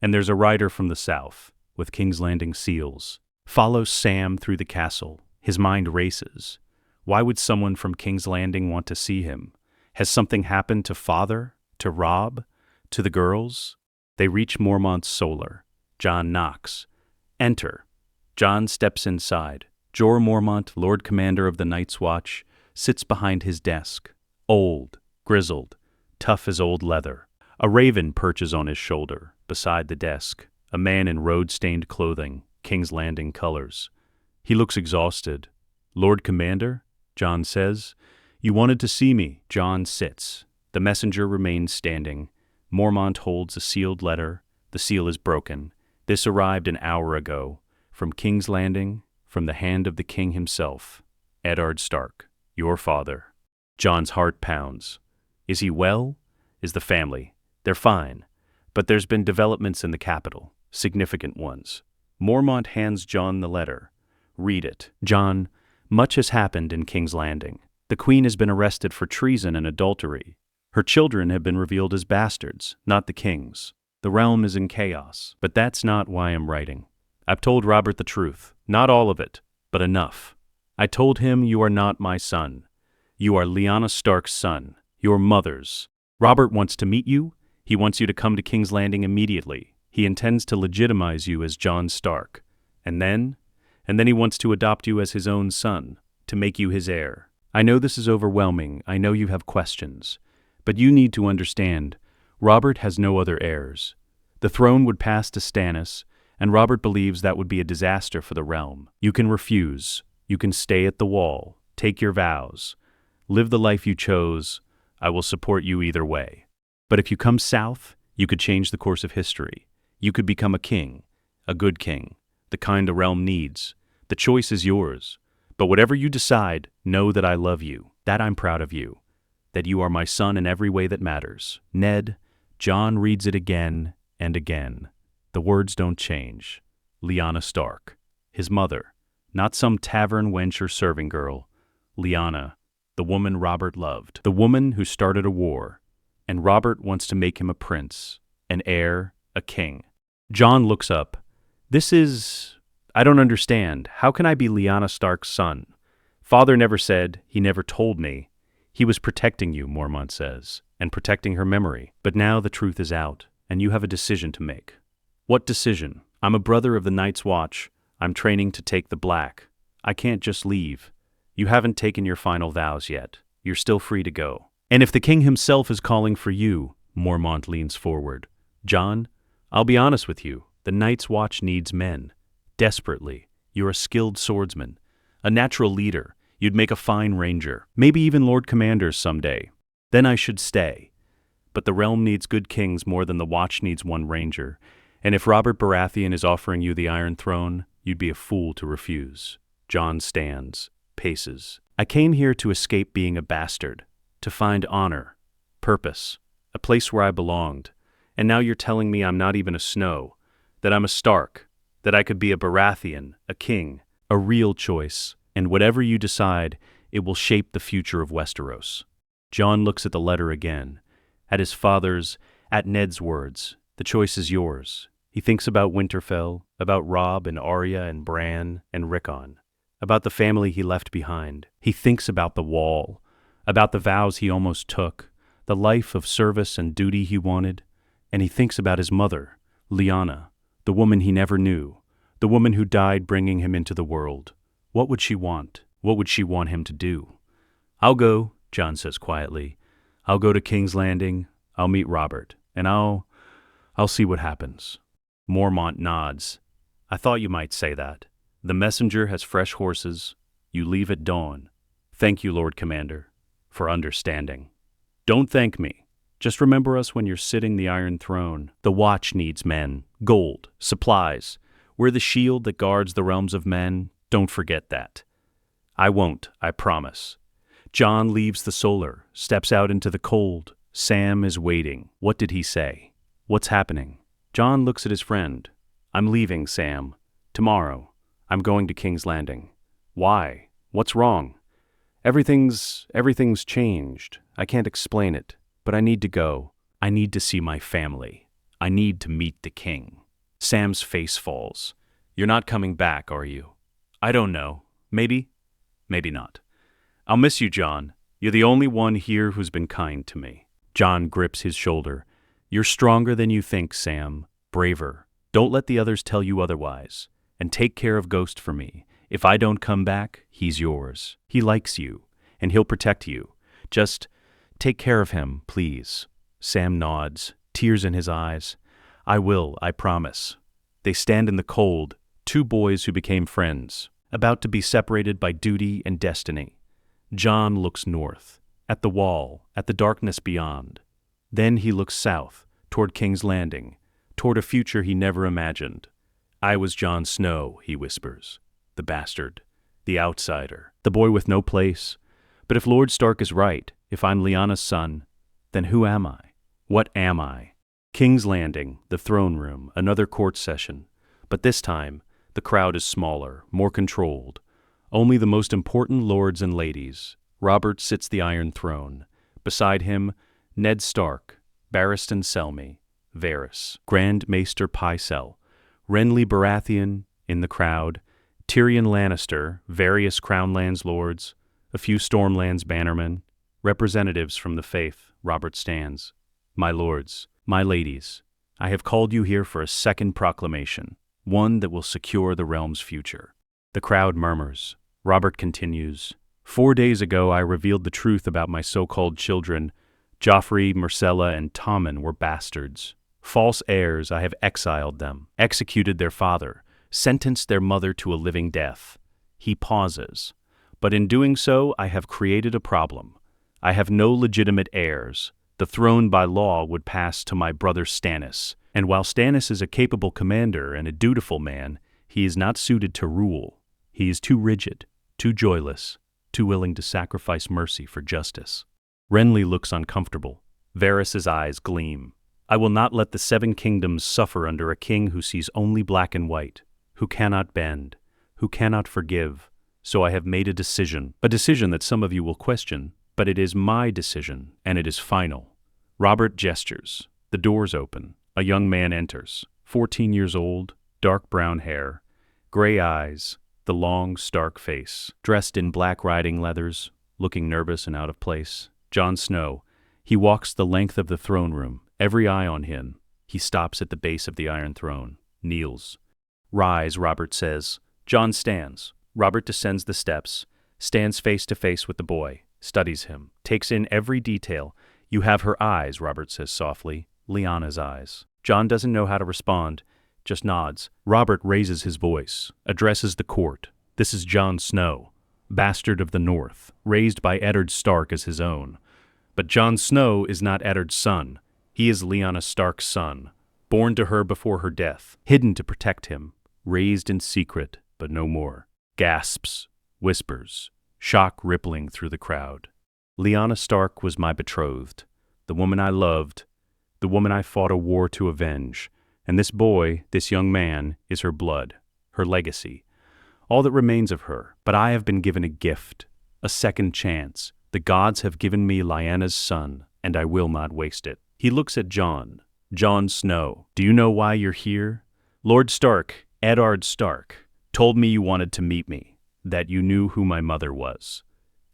Speaker 2: And there's a rider from the south, with King's Landing seals. Follows Sam through the castle. His mind races. Why would someone from King's Landing want to see him? Has something happened to Father? To Robb? To the girls? They reach Mormont's solar. Jon knocks. Enter. Jon steps inside. Jorah Mormont, Lord Commander of the Night's Watch, sits behind his desk. Old, grizzled, tough as old leather. A raven perches on his shoulder, beside the desk. A man in road-stained clothing, King's Landing colors. He looks exhausted. Lord Commander? Jon says. You wanted to see me. Jon sits. The messenger remains standing. Mormont holds a sealed letter. The seal is broken. This arrived an hour ago. From King's Landing, from the hand of the king himself. Eddard Stark, your father. Jon's heart pounds. Is he well? Is the family? They're fine. But there's been developments in the capital. Significant ones. Mormont hands Jon the letter. Read it. Jon, much has happened in King's Landing. The queen has been arrested for treason and adultery. Her children have been revealed as bastards, not the king's. The realm is in chaos, but that's not why I'm writing. I've told Robert the truth. Not all of it, but enough. I told him you are not my son. You are Lyanna Stark's son, your mother's. Robert wants to meet you. He wants you to come to King's Landing immediately. He intends to legitimize you as Jon Stark. And then he wants to adopt you as his own son, to make you his heir. I know this is overwhelming. I know you have questions. But you need to understand, Robert has no other heirs. The throne would pass to Stannis, and Robert believes that would be a disaster for the realm. You can refuse. You can stay at the wall. Take your vows. Live the life you chose. I will support you either way. But if you come south, you could change the course of history. You could become a king, a good king, the kind the realm needs. The choice is yours. But whatever you decide, know that I love you, that I'm proud of you, that you are my son in every way that matters. Ned, Jon reads it again and again. The words don't change. Lyanna Stark, his mother, not some tavern wench or serving girl. Lyanna, the woman Robert loved, the woman who started a war. And Robert wants to make him a prince, an heir, a king. Jon looks up. I don't understand. How can I be Lyanna Stark's son? Father never said, he never told me. He was protecting you, Mormont says, and protecting her memory. But now the truth is out, and you have a decision to make. What decision? I'm a brother of the Night's Watch. I'm training to take the black. I can't just leave. You haven't taken your final vows yet. You're still free to go. And if the king himself is calling for you, Mormont leans forward. Jon, I'll be honest with you. The Night's Watch needs men. Desperately. You're a skilled swordsman. A natural leader. You'd make a fine ranger. Maybe even Lord Commander someday. Then I should stay. But the realm needs good kings more than the Watch needs one ranger. And if Robert Baratheon is offering you the Iron Throne, you'd be a fool to refuse. Jon stands, paces. I came here to escape being a bastard, to find honor, purpose, a place where I belonged. And now you're telling me I'm not even a Snow, that I'm a Stark, that I could be a Baratheon, a king, a real choice. And whatever you decide, it will shape the future of Westeros. Jon looks at the letter again, at his father's, at Ned's words. The choice is yours. He thinks about Winterfell, about Robb and Arya and Bran and Rickon, about the family he left behind. He thinks about the wall, about the vows he almost took, the life of service and duty he wanted, and he thinks about his mother, Lyanna, the woman he never knew, the woman who died bringing him into the world. What would she want? What would she want him to do? I'll go, Jon says quietly. I'll go to King's Landing. I'll meet Robert, and I'll see what happens. Mormont nods. I thought you might say that. The messenger has fresh horses. You leave at dawn. Thank you, Lord Commander, for understanding. Don't thank me. Just remember us when you're sitting the Iron Throne. The Watch needs men, gold, supplies. We're the shield that guards the realms of men. Don't forget that. I won't, I promise. Jon leaves the solar, steps out into the cold. Sam is waiting. What did he say? What's happening? Jon looks at his friend. I'm leaving, Sam. Tomorrow. I'm going to King's Landing. Why? What's wrong? Everything's changed. I can't explain it, but I need to go. I need to see my family. I need to meet the king. Sam's face falls. You're not coming back, are you? I don't know. Maybe. Maybe not. I'll miss you, Jon. You're the only one here who's been kind to me. Jon grips his shoulder. You're stronger than you think, Sam. Braver. Don't let the others tell you otherwise. And take care of Ghost for me. If I don't come back, he's yours. He likes you, and he'll protect you. Just take care of him, please. Sam nods, tears in his eyes. I will, I promise. They stand in the cold, two boys who became friends, about to be separated by duty and destiny. Jon looks north, at the wall, at the darkness beyond. Then he looks south, toward King's Landing, toward a future he never imagined. I was Jon Snow, he whispers. The bastard, the outsider, the boy with no place. But if Lord Stark is right, if I'm Lyanna's son, then who am I? What am I? King's Landing, the throne room, another court session. But this time, the crowd is smaller, more controlled. Only the most important lords and ladies. Robert sits the Iron Throne. Beside him, Ned Stark, Barristan Selmy, Varys, Grand Maester Pycelle, Renly Baratheon in the crowd, Tyrion Lannister, various Crown Lands lords, a few Stormlands bannermen, representatives from the faith. Robert stands. My lords, my ladies, I have called you here for a second proclamation, one that will secure the realm's future. The crowd murmurs. Robert continues. 4 days ago I revealed the truth about my so-called children. Joffrey, Myrcella, and Tommen were bastards. False heirs, I have exiled them, executed their father, sentenced their mother to a living death. He pauses. But in doing so, I have created a problem. I have no legitimate heirs. The throne by law would pass to my brother Stannis. And while Stannis is a capable commander and a dutiful man, he is not suited to rule. He is too rigid, too joyless, too willing to sacrifice mercy for justice. Renly looks uncomfortable. Varys' eyes gleam. I will not let the 7 kingdoms suffer under a king who sees only black and white, who cannot bend, who cannot forgive. So I have made a decision that some of you will question, but it is my decision, and it is final. Robert gestures. The doors open. A young man enters, 14 years old, dark brown hair, gray eyes, the long, stark face, dressed in black riding leathers, looking nervous and out of place. Jon Snow. He walks the length of the throne room, every eye on him. He stops at the base of the Iron Throne, kneels. Rise, Robert says. Jon stands. Robert descends the steps, stands face to face with the boy, studies him, takes in every detail. You have her eyes, Robert says softly, Lyanna's eyes. Jon doesn't know how to respond, just nods. Robert raises his voice, addresses the court. This is Jon Snow, bastard of the North, raised by Eddard Stark as his own. But Jon Snow is not Eddard's son. He is Lyanna Stark's son, born to her before her death, hidden to protect him, raised in secret, but no more. Gasps, whispers, shock rippling through the crowd. Lyanna Stark was my betrothed, the woman I loved, the woman I fought a war to avenge, and this boy, this young man, is her blood, her legacy, all that remains of her. But I have been given a gift, a second chance. The gods have given me Lyanna's son, and I will not waste it. He looks at Jon. Jon Snow, do you know why you're here? Lord Stark, Eddard Stark, told me you wanted to meet me, that you knew who my mother was.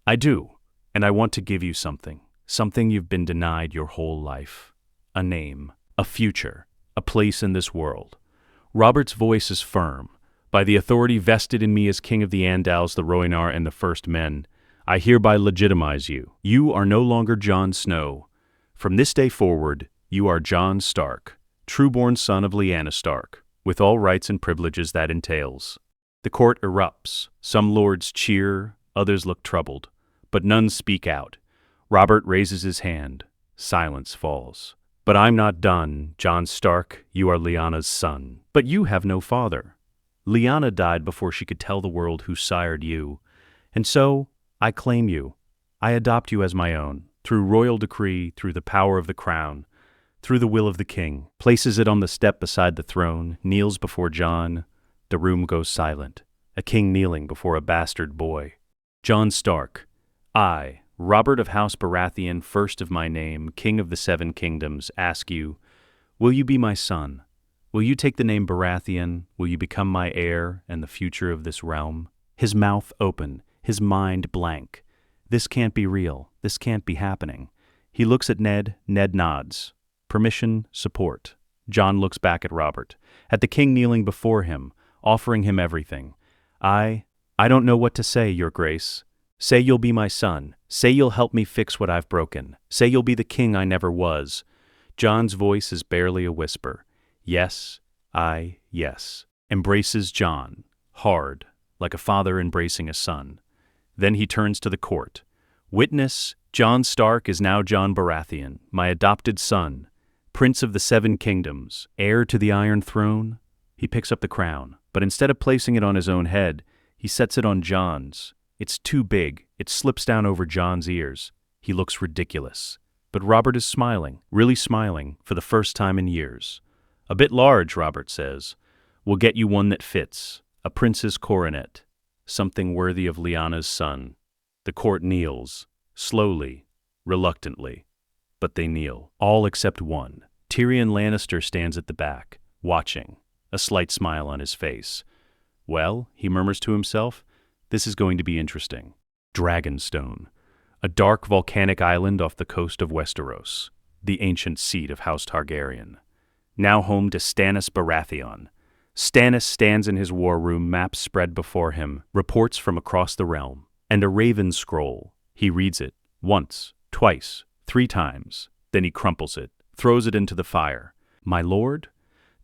Speaker 2: I do, and I want to give you something you've been denied your whole life. A name, a future, a place in this world. Robert's voice is firm. By the authority vested in me as King of the Andals, the Rhoynar, and the First Men, I hereby legitimize you. You are no longer Jon Snow. From this day forward, you are Jon Stark, true-born son of Lyanna Stark, with all rights and privileges that entails. The court erupts. Some lords cheer, others look troubled, but none speak out. Robert raises his hand. Silence falls. But I'm not done, Jon Stark. You are Lyanna's son. But you have no father. Lyanna died before she could tell the world who sired you. And so, I claim you. I adopt you as my own, through royal decree, through the power of the crown, through the will of the king. Places it on the step beside the throne, kneels before Jon. The room goes silent. A king kneeling before a bastard boy. Jon Stark. I, Robert of House Baratheon, first of my name, King of the 7 Kingdoms, ask you, will you be my son? Will you take the name Baratheon? Will you become my heir and the future of this realm? His mouth open, his mind blank. This can't be real. This can't be happening. He looks at Ned. Ned nods. Permission, support. Jon looks back at Robert, at the king kneeling before him, offering him everything. I don't know what to say, Your Grace. Say you'll be my son. Say you'll help me fix what I've broken. Say you'll be the king I never was. Jon's voice is barely a whisper. Yes, yes. Embraces Jon, hard, like a father embracing a son. Then he turns to the court. Witness, Jon Stark is now Jon Baratheon, my adopted son, Prince of the Seven Kingdoms, heir to the Iron Throne. He picks up the crown, but instead of placing it on his own head, he sets it on Jon's. It's too big. It slips down over Jon's ears. He looks ridiculous. But Robert is smiling, really smiling, for the first time in years. A bit large, Robert says. We'll get you one that fits. A prince's coronet. Something worthy of Lyanna's son. The court kneels. Slowly. Reluctantly. But they kneel. All except one. Tyrion Lannister stands at the back, watching. A slight smile on his face. Well, he murmurs to himself, this is going to be interesting. Dragonstone. A dark volcanic island off the coast of Westeros. The ancient seat of House Targaryen. Now home to Stannis Baratheon. Stannis stands in his war room, maps spread before him, reports from across the realm, and a raven scroll. He reads it, once, twice, 3 times. Then he crumples it, throws it into the fire. My lord?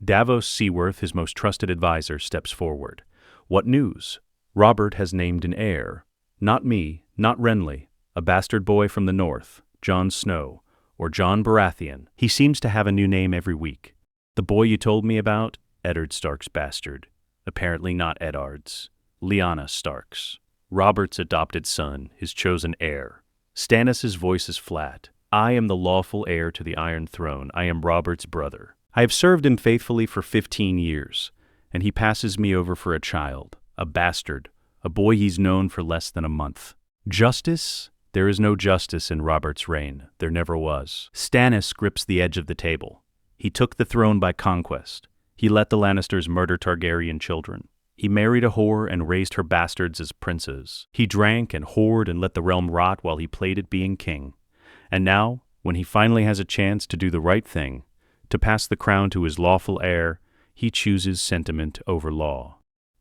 Speaker 2: Davos Seaworth, his most trusted advisor, steps forward. What news? Robert has named an heir. Not me, not Renly, a bastard boy from the north, Jon Snow, or Jon Baratheon. He seems to have a new name every week. The boy you told me about? Eddard Stark's bastard. Apparently not Eddard's. Lyanna Stark's. Robert's adopted son, his chosen heir. Stannis' voice is flat. I am the lawful heir to the Iron Throne. I am Robert's brother. I have served him faithfully for 15 years, and he passes me over for a child, a bastard, a boy he's known for less than a month. Justice? There is no justice in Robert's reign. There never was. Stannis grips the edge of the table. He took the throne by conquest. He let the Lannisters murder Targaryen children. He married a whore and raised her bastards as princes. He drank and whored and let the realm rot while he played at being king. And now, when he finally has a chance to do the right thing, to pass the crown to his lawful heir, he chooses sentiment over law.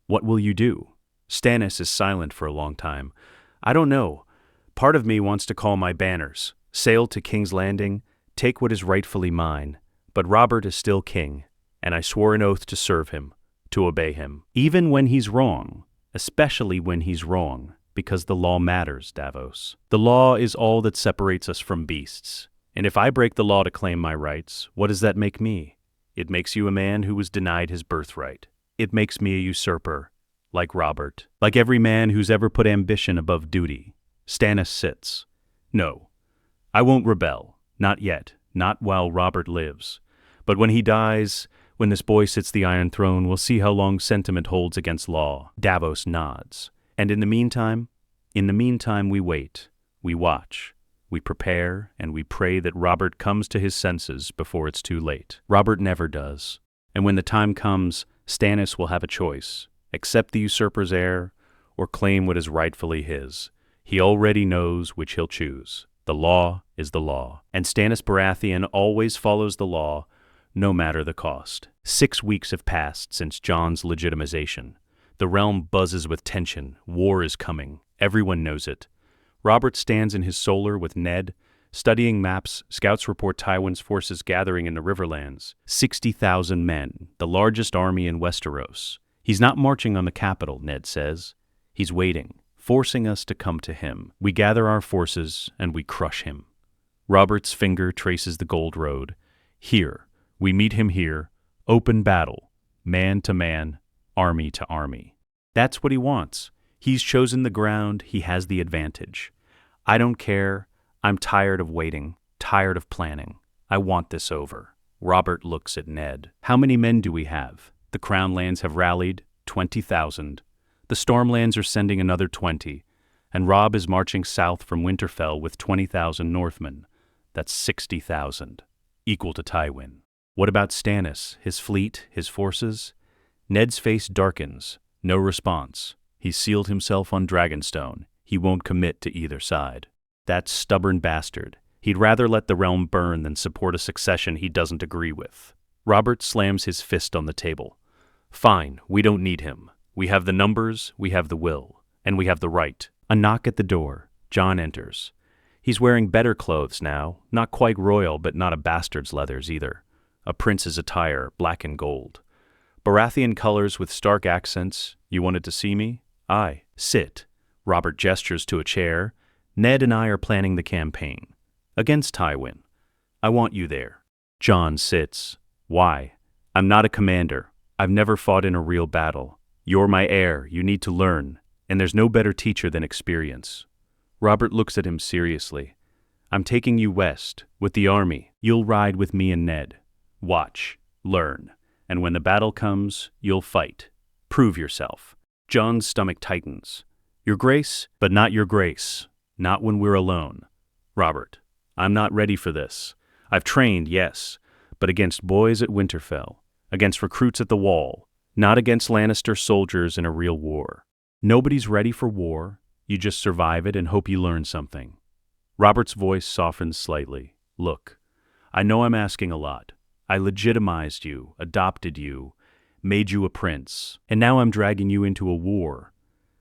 Speaker 2: What will you do? Stannis is silent for a long time. I don't know. Part of me wants to call my banners, sail to King's Landing, take what is rightfully mine. But Robert is still king, and I swore an oath to serve him, to obey him, even when he's wrong, especially when he's wrong, because the law matters, Davos. The law is all that separates us from beasts. And if I break the law to claim my rights, what does that make me? It makes you a man who was denied his birthright. It makes me a usurper, like Robert, like every man who's ever put ambition above duty. Stannis sits. No, I won't rebel. Not yet. Not while Robert lives. But when he dies, when this boy sits the Iron Throne, we'll see how long sentiment holds against law. Davos nods. And in the meantime, we wait. We watch. We prepare, and we pray that Robert comes to his senses before it's too late. Robert never does. And when the time comes, Stannis will have a choice. Accept the usurper's heir, or claim what is rightfully his. He already knows which he'll choose. The law is the law. And Stannis Baratheon always follows the law, no matter the cost. 6 weeks have passed since Jon's legitimization. The realm buzzes with tension. War is coming. Everyone knows it. Robert stands in his solar with Ned. Studying maps, scouts report Tywin's forces gathering in the Riverlands. 60,000 men, the largest army in Westeros. He's not marching on the capital, Ned says. He's waiting, forcing us to come to him. We gather our forces, and we crush him. Robert's finger traces the gold road. Here. We meet him here. Open battle. Man to man. Army to army. That's what he wants. He's chosen the ground. He has the advantage. I don't care. I'm tired of waiting. Tired of planning. I want this over. Robert looks at Ned. How many men do we have? The Crownlands have rallied. 20,000. The Stormlands are sending another 20. And Robb is marching south from Winterfell with 20,000 Northmen. That's 60,000. Equal to Tywin. What about Stannis, his fleet, his forces? Ned's face darkens. No response. He's sealed himself on Dragonstone. He won't commit to either side. That stubborn bastard. He'd rather let the realm burn than support a succession he doesn't agree with. Robert slams his fist on the table. Fine, we don't need him. We have the numbers, we have the will, and we have the right. A knock at the door. Jon enters. He's wearing better clothes now, not quite royal, but not a bastard's leathers either. A prince's attire, black and gold. Baratheon colors with stark accents. You wanted to see me? Aye. Sit. Robert gestures to a chair. Ned and I are planning the campaign. Against Tywin. I want you there. Jon sits. Why? I'm not a commander. I've never fought in a real battle. You're my heir. You need to learn. And there's no better teacher than experience. Robert looks at him seriously. I'm taking you west, with the army. You'll ride with me and Ned. Watch. Learn. And when the battle comes, you'll fight. Prove yourself. Jon's stomach tightens. Your grace, but not your grace. Not when we're alone. Robert, I'm not ready for this. I've trained, yes, but against boys at Winterfell, against recruits at the Wall, not against Lannister soldiers in a real war. Nobody's ready for war. You just survive it and hope you learn something. Robert's voice softens slightly. Look, I know I'm asking a lot. I legitimized you, adopted you, made you a prince, and now I'm dragging you into a war.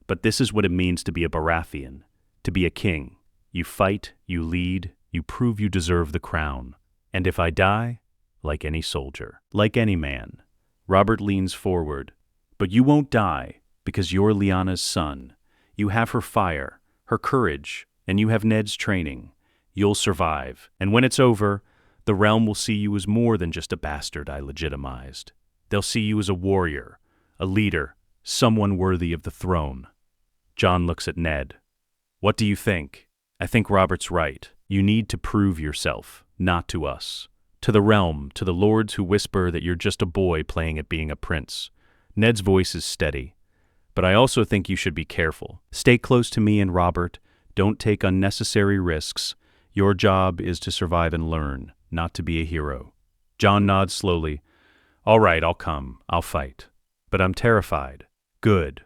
Speaker 2: But this is what it means to be a Baratheon, to be a king. You fight, you lead, you prove you deserve the crown. And if I die, like any soldier, like any man. Robert leans forward. But you won't die, because you're Lyanna's son. You have her fire, her courage, and you have Ned's training. You'll survive, and when it's over, the realm will see you as more than just a bastard I legitimized. They'll see you as a warrior, a leader, someone worthy of the throne. Jon looks at Ned. What do you think? I think Robert's right. You need to prove yourself, not to us. To the realm, to the lords who whisper that you're just a boy playing at being a prince. Ned's voice is steady. But I also think you should be careful. Stay close to me and Robert. Don't take unnecessary risks. Your job is to survive and learn, not to be a hero. Jon nods slowly. All right, I'll come. I'll fight. But I'm terrified. Good,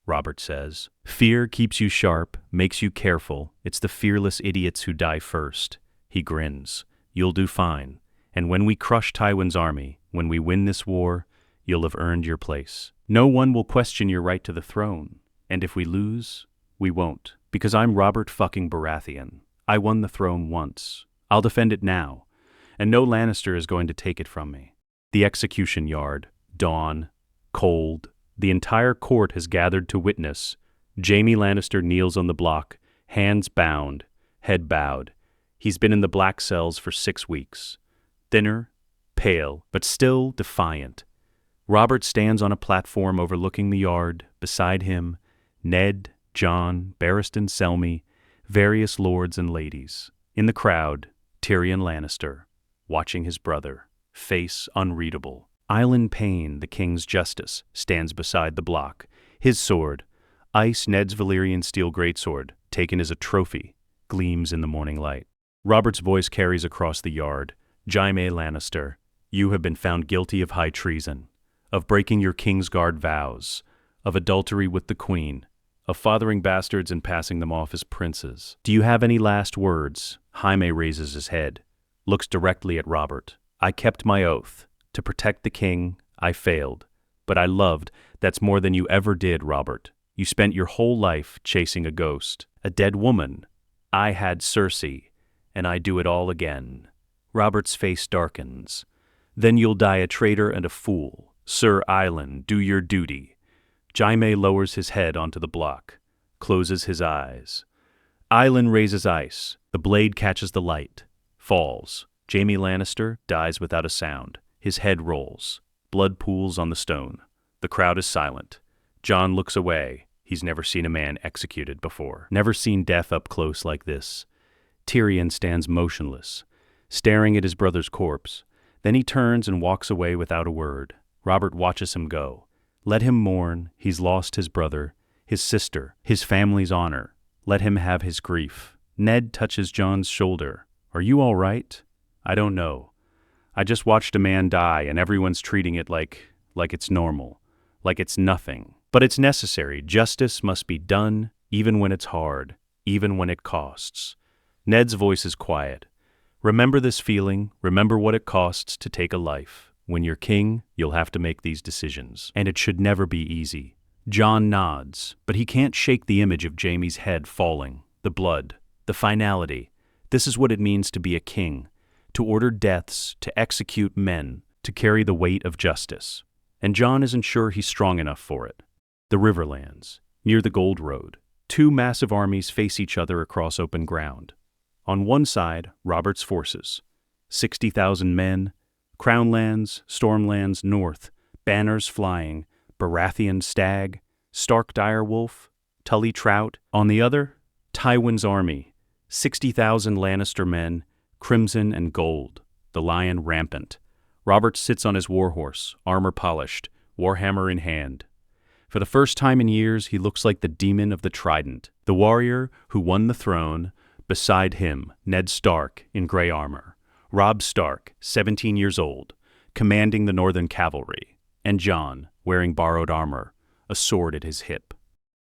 Speaker 2: Robert says. Fear keeps you sharp, makes you careful. It's the fearless idiots who die first. He grins. You'll do fine. And when we crush Tywin's army, when we win this war, you'll have earned your place. No one will question your right to the throne. And if we lose, we won't. Because I'm Robert fucking Baratheon. I won the throne once. I'll defend it now. And no Lannister is going to take it from me. The execution yard. Dawn. Cold. The entire court has gathered to witness. Jaime Lannister kneels on the block, hands bound, head bowed. He's been in the black cells for 6 weeks. Thinner, pale, but still defiant. Robert stands on a platform overlooking the yard. Beside him, Ned, Jon, Barristan Selmy, various lords and ladies. In the crowd, Tyrion Lannister, watching his brother, face unreadable. Island Payne, the king's justice, stands beside the block. His sword, Ice Ned's Valyrian steel greatsword, taken as a trophy, gleams in the morning light. Robert's voice carries across the yard. Jaime Lannister, you have been found guilty of high treason, of breaking your Kingsguard vows, of adultery with the queen, of fathering bastards and passing them off as princes. Do you have any last words? Jaime raises his head, looks directly at Robert. I kept my oath. To protect the king, I failed. But I loved. That's more than you ever did, Robert. You spent your whole life chasing a ghost, a dead woman. I had Cersei, and I do it all again. Robert's face darkens. Then you'll die a traitor and a fool. Sir Island, do your duty. Jaime lowers his head onto the block, closes his eyes. Island raises ice. The blade catches the light, falls. Jaime Lannister dies without a sound. His head rolls. Blood pools on the stone. The crowd is silent. Jon looks away. He's never seen a man executed before. Never seen death up close like this. Tyrion stands motionless, staring at his brother's corpse. Then he turns and walks away without a word. Robert watches him go. Let him mourn. He's lost his brother, his sister, his family's honor. Let him have his grief. Ned touches Jon's shoulder. Are you all right? I don't know. I just watched a man die and everyone's treating it like it's normal, like it's nothing. But it's necessary. Justice must be done, even when it's hard, even when it costs. Ned's voice is quiet. Remember this feeling, remember what it costs to take a life. When you're king, you'll have to make these decisions, and it should never be easy. Jon nods, but he can't shake the image of Jaime's head falling, the blood, the finality. This is what it means to be a king, to order deaths, to execute men, to carry the weight of justice. And Jon isn't sure he's strong enough for it. The Riverlands, near the Gold Road, two massive armies face each other across open ground. On one side, Robert's forces, 60,000 men, Crownlands, Stormlands north, banners flying, Baratheon stag, Stark direwolf, Tully trout. On the other, Tywin's army, 60,000 Lannister men, crimson and gold, the lion rampant. Robert sits on his warhorse, armor polished, warhammer in hand. For the first time in years, he looks like the demon of the trident, the warrior who won the throne. Beside him, Ned Stark in gray armor, Robb Stark, 17 years old, commanding the Northern Cavalry, and Jon, wearing borrowed armor, a sword at his hip.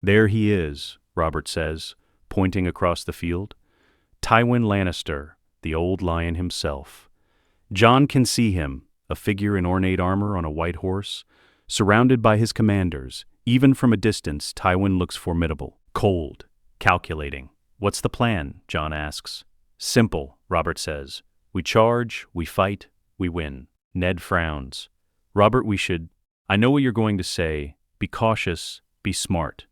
Speaker 2: There he is, Robert says, pointing across the field. Tywin Lannister, the old lion himself. Jon can see him, a figure in ornate armor on a white horse, surrounded by his commanders. Even from a distance, Tywin looks formidable, cold, calculating. What's the plan? Jon asks. Simple, Robert says. We charge, we fight, we win. Ned frowns. Robert, I know what you're going to say. Be cautious, be smart.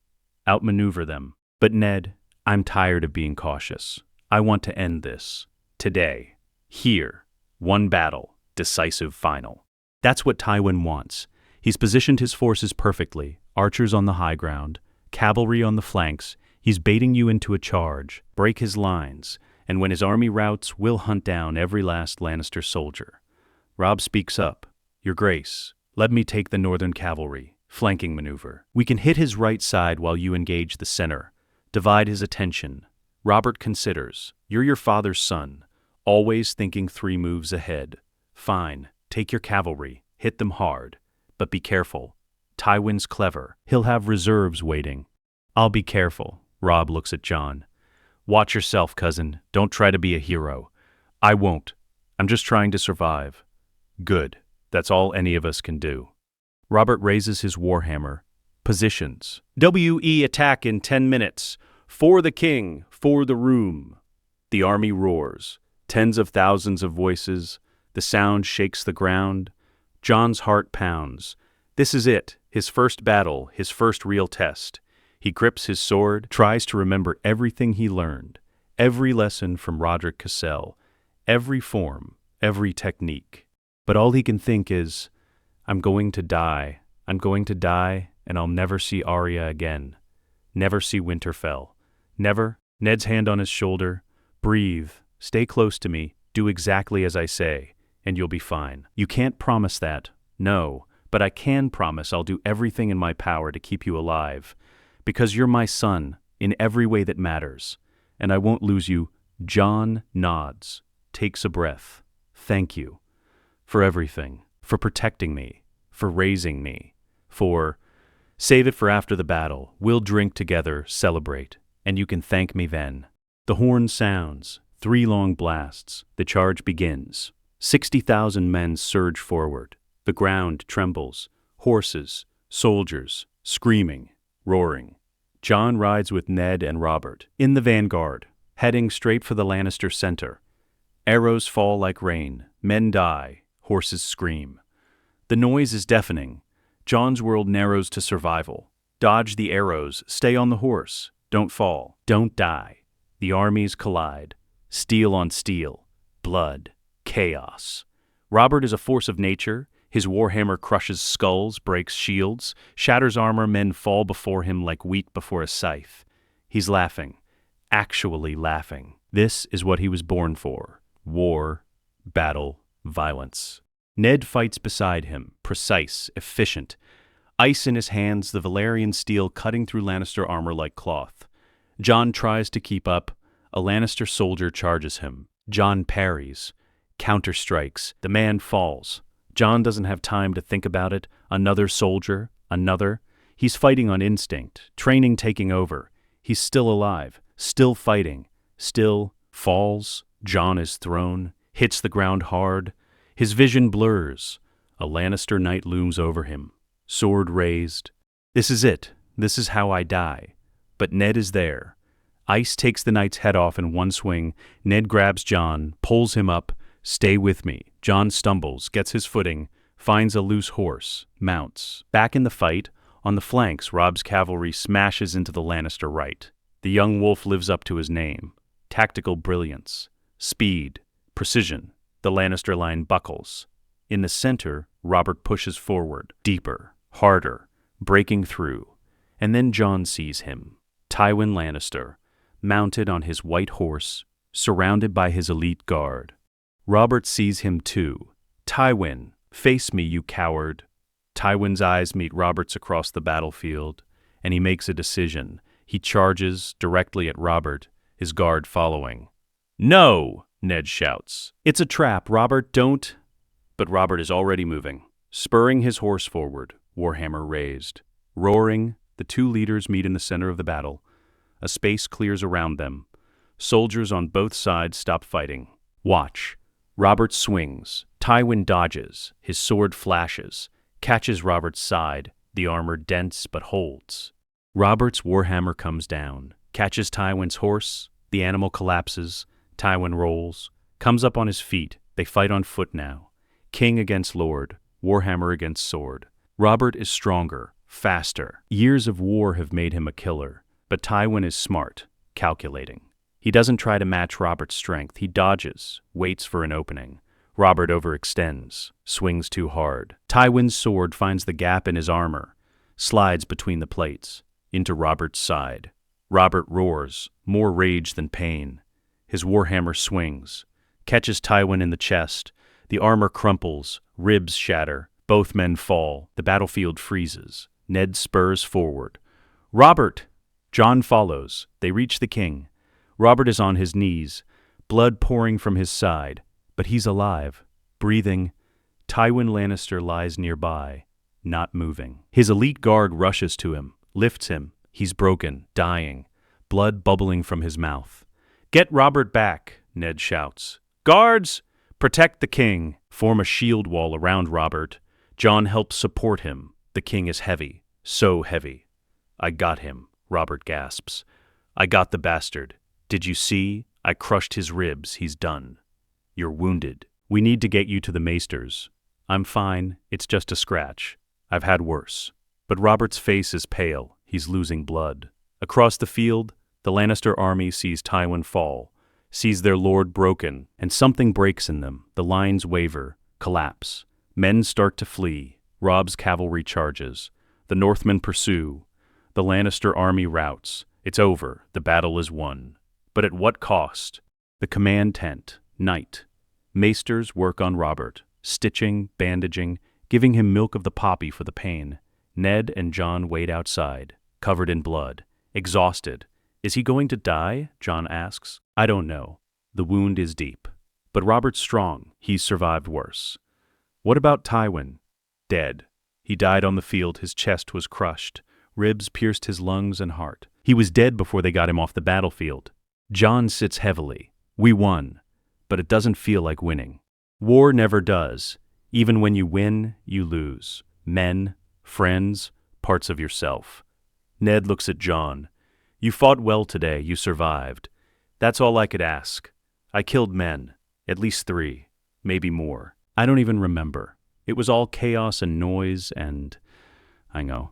Speaker 2: Outmaneuver them. But Ned, I'm tired of being cautious. I want to end this. Today. Here. One battle. Decisive final. That's what Tywin wants. He's positioned his forces perfectly. Archers on the high ground, cavalry on the flanks. He's baiting you into a charge, break his lines, and when his army routs, we'll hunt down every last Lannister soldier. Robb speaks up. Your Grace, let me take the Northern Cavalry, flanking maneuver. We can hit his right side while you engage the center. Divide his attention. Robert considers. You're your father's son, always thinking 3 moves ahead. Fine, take your cavalry, hit them hard. But be careful. Tywin's clever. He'll have reserves waiting. I'll be careful. Robb looks at Jon. Watch yourself, cousin. Don't try to be a hero. I won't. I'm just trying to survive. Good. That's all any of us can do. Robert raises his warhammer. Positions. WE attack in 10 minutes. For the king, for the room. The army roars. Tens of thousands of voices. The sound shakes the ground. Jon's heart pounds. This is it. His first battle, his first real test. He grips his sword, tries to remember everything he learned, every lesson from Roderick Cassell, every form, every technique. But all he can think is, I'm going to die, and I'll never see Arya again. Never see Winterfell. Never. Ned's hand on his shoulder. Breathe. Stay close to me. Do exactly as I say, and you'll be fine. You can't promise that. No. But I can promise I'll do everything in my power to keep you alive. Because you're my son, in every way that matters. And I won't lose you. Jon nods, takes a breath. Thank you. For everything. For protecting me. For raising me. For... Save it for after the battle. We'll drink together, celebrate. And you can thank me then. The horn sounds. 3 long blasts. The charge begins. 60,000 men surge forward. The ground trembles. Horses, soldiers, screaming, roaring. Jon rides with Ned and Robert, in the vanguard, heading straight for the Lannister center. Arrows fall like rain. Men die. Horses scream. The noise is deafening. Jon's world narrows to survival. Dodge the arrows. Stay on the horse. Don't fall. Don't die. The armies collide. Steel on steel. Blood. Chaos. Robert is a force of nature. His warhammer crushes skulls, breaks shields, shatters armor. Men fall before him like wheat before a scythe. He's laughing. Actually laughing. This is what he was born for. War, battle, violence. Ned fights beside him, precise, efficient. Ice in his hands, the Valyrian steel cutting through Lannister armor like cloth. Jon tries to keep up. A Lannister soldier charges him. Jon parries. Counterstrikes. The man falls. Jon doesn't have time to think about it. Another soldier. Another. He's fighting on instinct. Training taking over. He's still alive. Still fighting. Still falls. Jon is thrown. hits the ground hard. His vision blurs. A Lannister knight looms over him, sword raised. This is it. This is how I die. But Ned is there. Ice takes the knight's head off in one swing. Ned grabs Jon, pulls him up. Stay with me. Jon stumbles, gets his footing, finds a loose horse, mounts. Back in the fight, on the flanks, Robb's cavalry smashes into the Lannister right. The young wolf lives up to his name. Tactical brilliance, speed, precision. The Lannister line buckles. In the center, Robert pushes forward, deeper, harder, breaking through. And then Jon sees him. Tywin Lannister, mounted on his white horse, surrounded by his elite guard. Robert sees him too. Tywin, face me, you coward. Tywin's eyes meet Robert's across the battlefield, and he makes a decision. He charges directly at Robert, his guard following. No, Ned shouts. It's a trap, Robert, don't. But Robert is already moving, spurring his horse forward, warhammer raised. Roaring, the two leaders meet in the center of the battle. A space clears around them. Soldiers on both sides stop fighting. Watch. Robert swings. Tywin dodges. His sword flashes. Catches Robert's side. The armor dents but holds. Robert's warhammer comes down. Catches Tywin's horse. The animal collapses. Tywin rolls. Comes up on his feet. They fight on foot now. King against lord. Warhammer against sword. Robert is stronger. Faster. Years of war have made him a killer. But Tywin is smart. Calculating. He doesn't try to match Robert's strength. He dodges, waits for an opening. Robert overextends, swings too hard. Tywin's sword finds the gap in his armor, slides between the plates, into Robert's side. Robert roars, more rage than pain. His warhammer swings, catches Tywin in the chest. The armor crumples, ribs shatter. Both men fall. The battlefield freezes. Ned spurs forward. Robert! Jon follows. They reach the king. Robert is on his knees, blood pouring from his side, but he's alive, breathing. Tywin Lannister lies nearby, not moving. His elite guard rushes to him, lifts him. He's broken, dying, blood bubbling from his mouth. Get Robert back, Ned shouts. Guards, protect the king. Form a shield wall around Robert. Jon helps support him. The king is heavy, so heavy. I got him, Robert gasps. I got the bastard. Did you see? I crushed his ribs. He's done. You're wounded. We need to get you to the maesters. I'm fine. It's just a scratch. I've had worse. But Robert's face is pale. He's losing blood. Across the field, the Lannister army sees Tywin fall, sees their lord broken, and something breaks in them. The lines waver, collapse. Men start to flee. Robb's cavalry charges. The Northmen pursue. The Lannister army routs. It's over. The battle is won. But at what cost? The command tent. Night. Maesters work on Robert, stitching, bandaging, giving him milk of the poppy for the pain. Ned and Jon wait outside, covered in blood, exhausted. Is he going to die? Jon asks. I don't know. The wound is deep. But Robert's strong. He's survived worse. What about Tywin? Dead. He died on the field. His chest was crushed. Ribs pierced his lungs and heart. He was dead before they got him off the battlefield. Jon sits heavily. We won. But it doesn't feel like winning. War never does. Even when you win, you lose. Men, friends, parts of yourself. Ned looks at Jon. You fought well today. You survived. That's all I could ask. I killed men. At least 3. Maybe more. I don't even remember. It was all chaos and noise and... I know.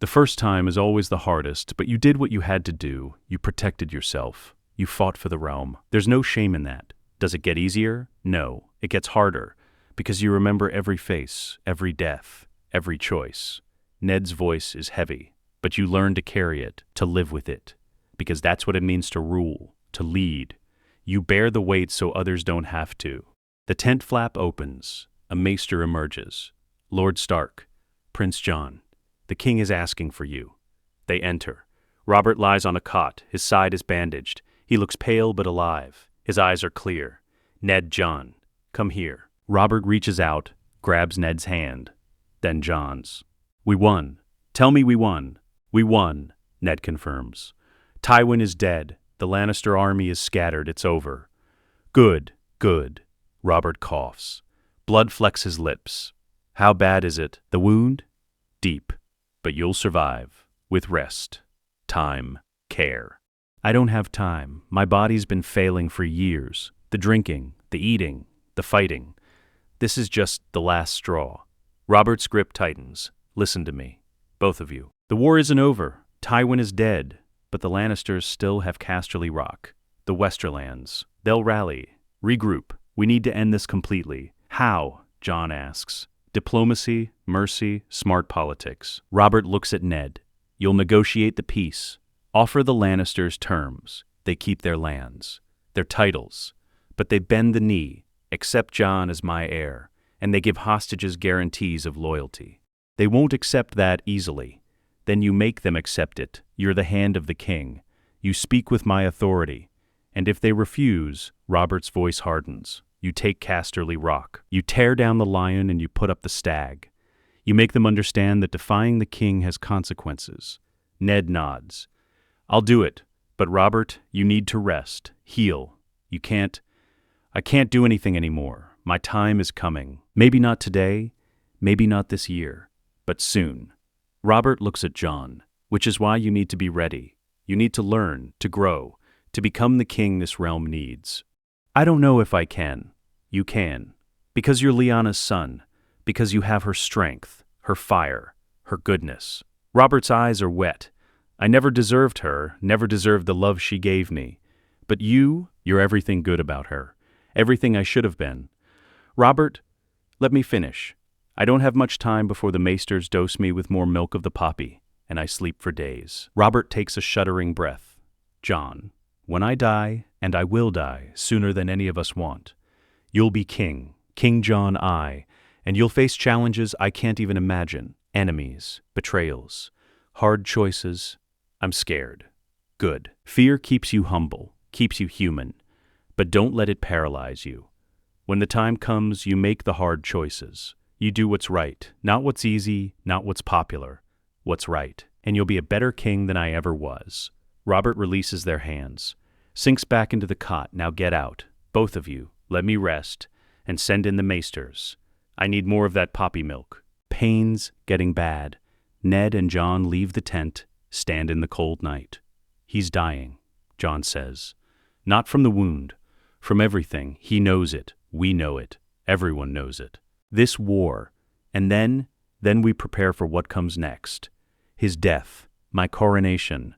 Speaker 2: The first time is always the hardest, but you did what you had to do. You protected yourself. You fought for the realm. There's no shame in that. Does it get easier? No. It gets harder, because you remember every face, every death, every choice. Ned's voice is heavy, but you learn to carry it, to live with it, because that's what it means to rule, to lead. You bear the weight so others don't have to. The tent flap opens. A maester emerges. Lord Stark, Prince Jon. The king is asking for you. They enter. Robert lies on a cot. His side is bandaged. He looks pale but alive. His eyes are clear. Ned, Jon, come here. Robert reaches out, grabs Ned's hand, then Jon's. We won. Tell me we won. We won, Ned confirms. Tywin is dead. The Lannister army is scattered. It's over. Good, good. Robert coughs. Blood flecks his lips. How bad is it? The wound? Deep. But you'll survive. With rest. Time. Care. I don't have time. My body's been failing for years. The drinking, the eating, the fighting. This is just the last straw. Robert's grip tightens. Listen to me. Both of you. The war isn't over. Tywin is dead. But the Lannisters still have Casterly Rock. The Westerlands. They'll rally. Regroup. We need to end this completely. How? Jon asks. Diplomacy, mercy, smart politics. Robert looks at Ned. You'll negotiate the peace. Offer the Lannisters terms. They keep their lands, their titles. But they bend the knee, accept Jon as my heir, and they give hostages guarantees of loyalty. They won't accept that easily. Then you make them accept it. You're the hand of the king. You speak with my authority. And if they refuse, Robert's voice hardens. You take Casterly Rock. You tear down the lion and you put up the stag. You make them understand that defying the king has consequences. Ned nods. I'll do it. But Robert, you need to rest. Heal. I can't do anything anymore. My time is coming. Maybe not today, maybe not this year, but soon. Robert looks at Jon, which is why you need to be ready. You need to learn, to grow, to become the king this realm needs. I don't know if I can. You can. Because you're Lyanna's son. Because you have her strength, her fire, her goodness. Robert's eyes are wet. I never deserved her, never deserved the love she gave me. But you're everything good about her. Everything I should have been. Robert, let me finish. I don't have much time before the maesters dose me with more milk of the poppy, and I sleep for days. Robert takes a shuddering breath. Jon, when I die, and I will die sooner than any of us want, you'll be king, King Jon I, and you'll face challenges I can't even imagine. Enemies, betrayals, hard choices. I'm scared. Good. Fear keeps you humble, keeps you human, but don't let it paralyze you. When the time comes, you make the hard choices. You do what's right, not what's easy, not what's popular, what's right, and you'll be a better king than I ever was. Robert releases their hands, sinks back into the cot. Now get out, both of you. Let me rest, and send in the maesters. I need more of that poppy milk. Pain's getting bad. Ned and Jon leave the tent, stand in the cold night. He's dying, Jon says. Not from the wound, from everything. He knows it. We know it. Everyone knows it. This war, and then we prepare for what comes next. His death, my coronation,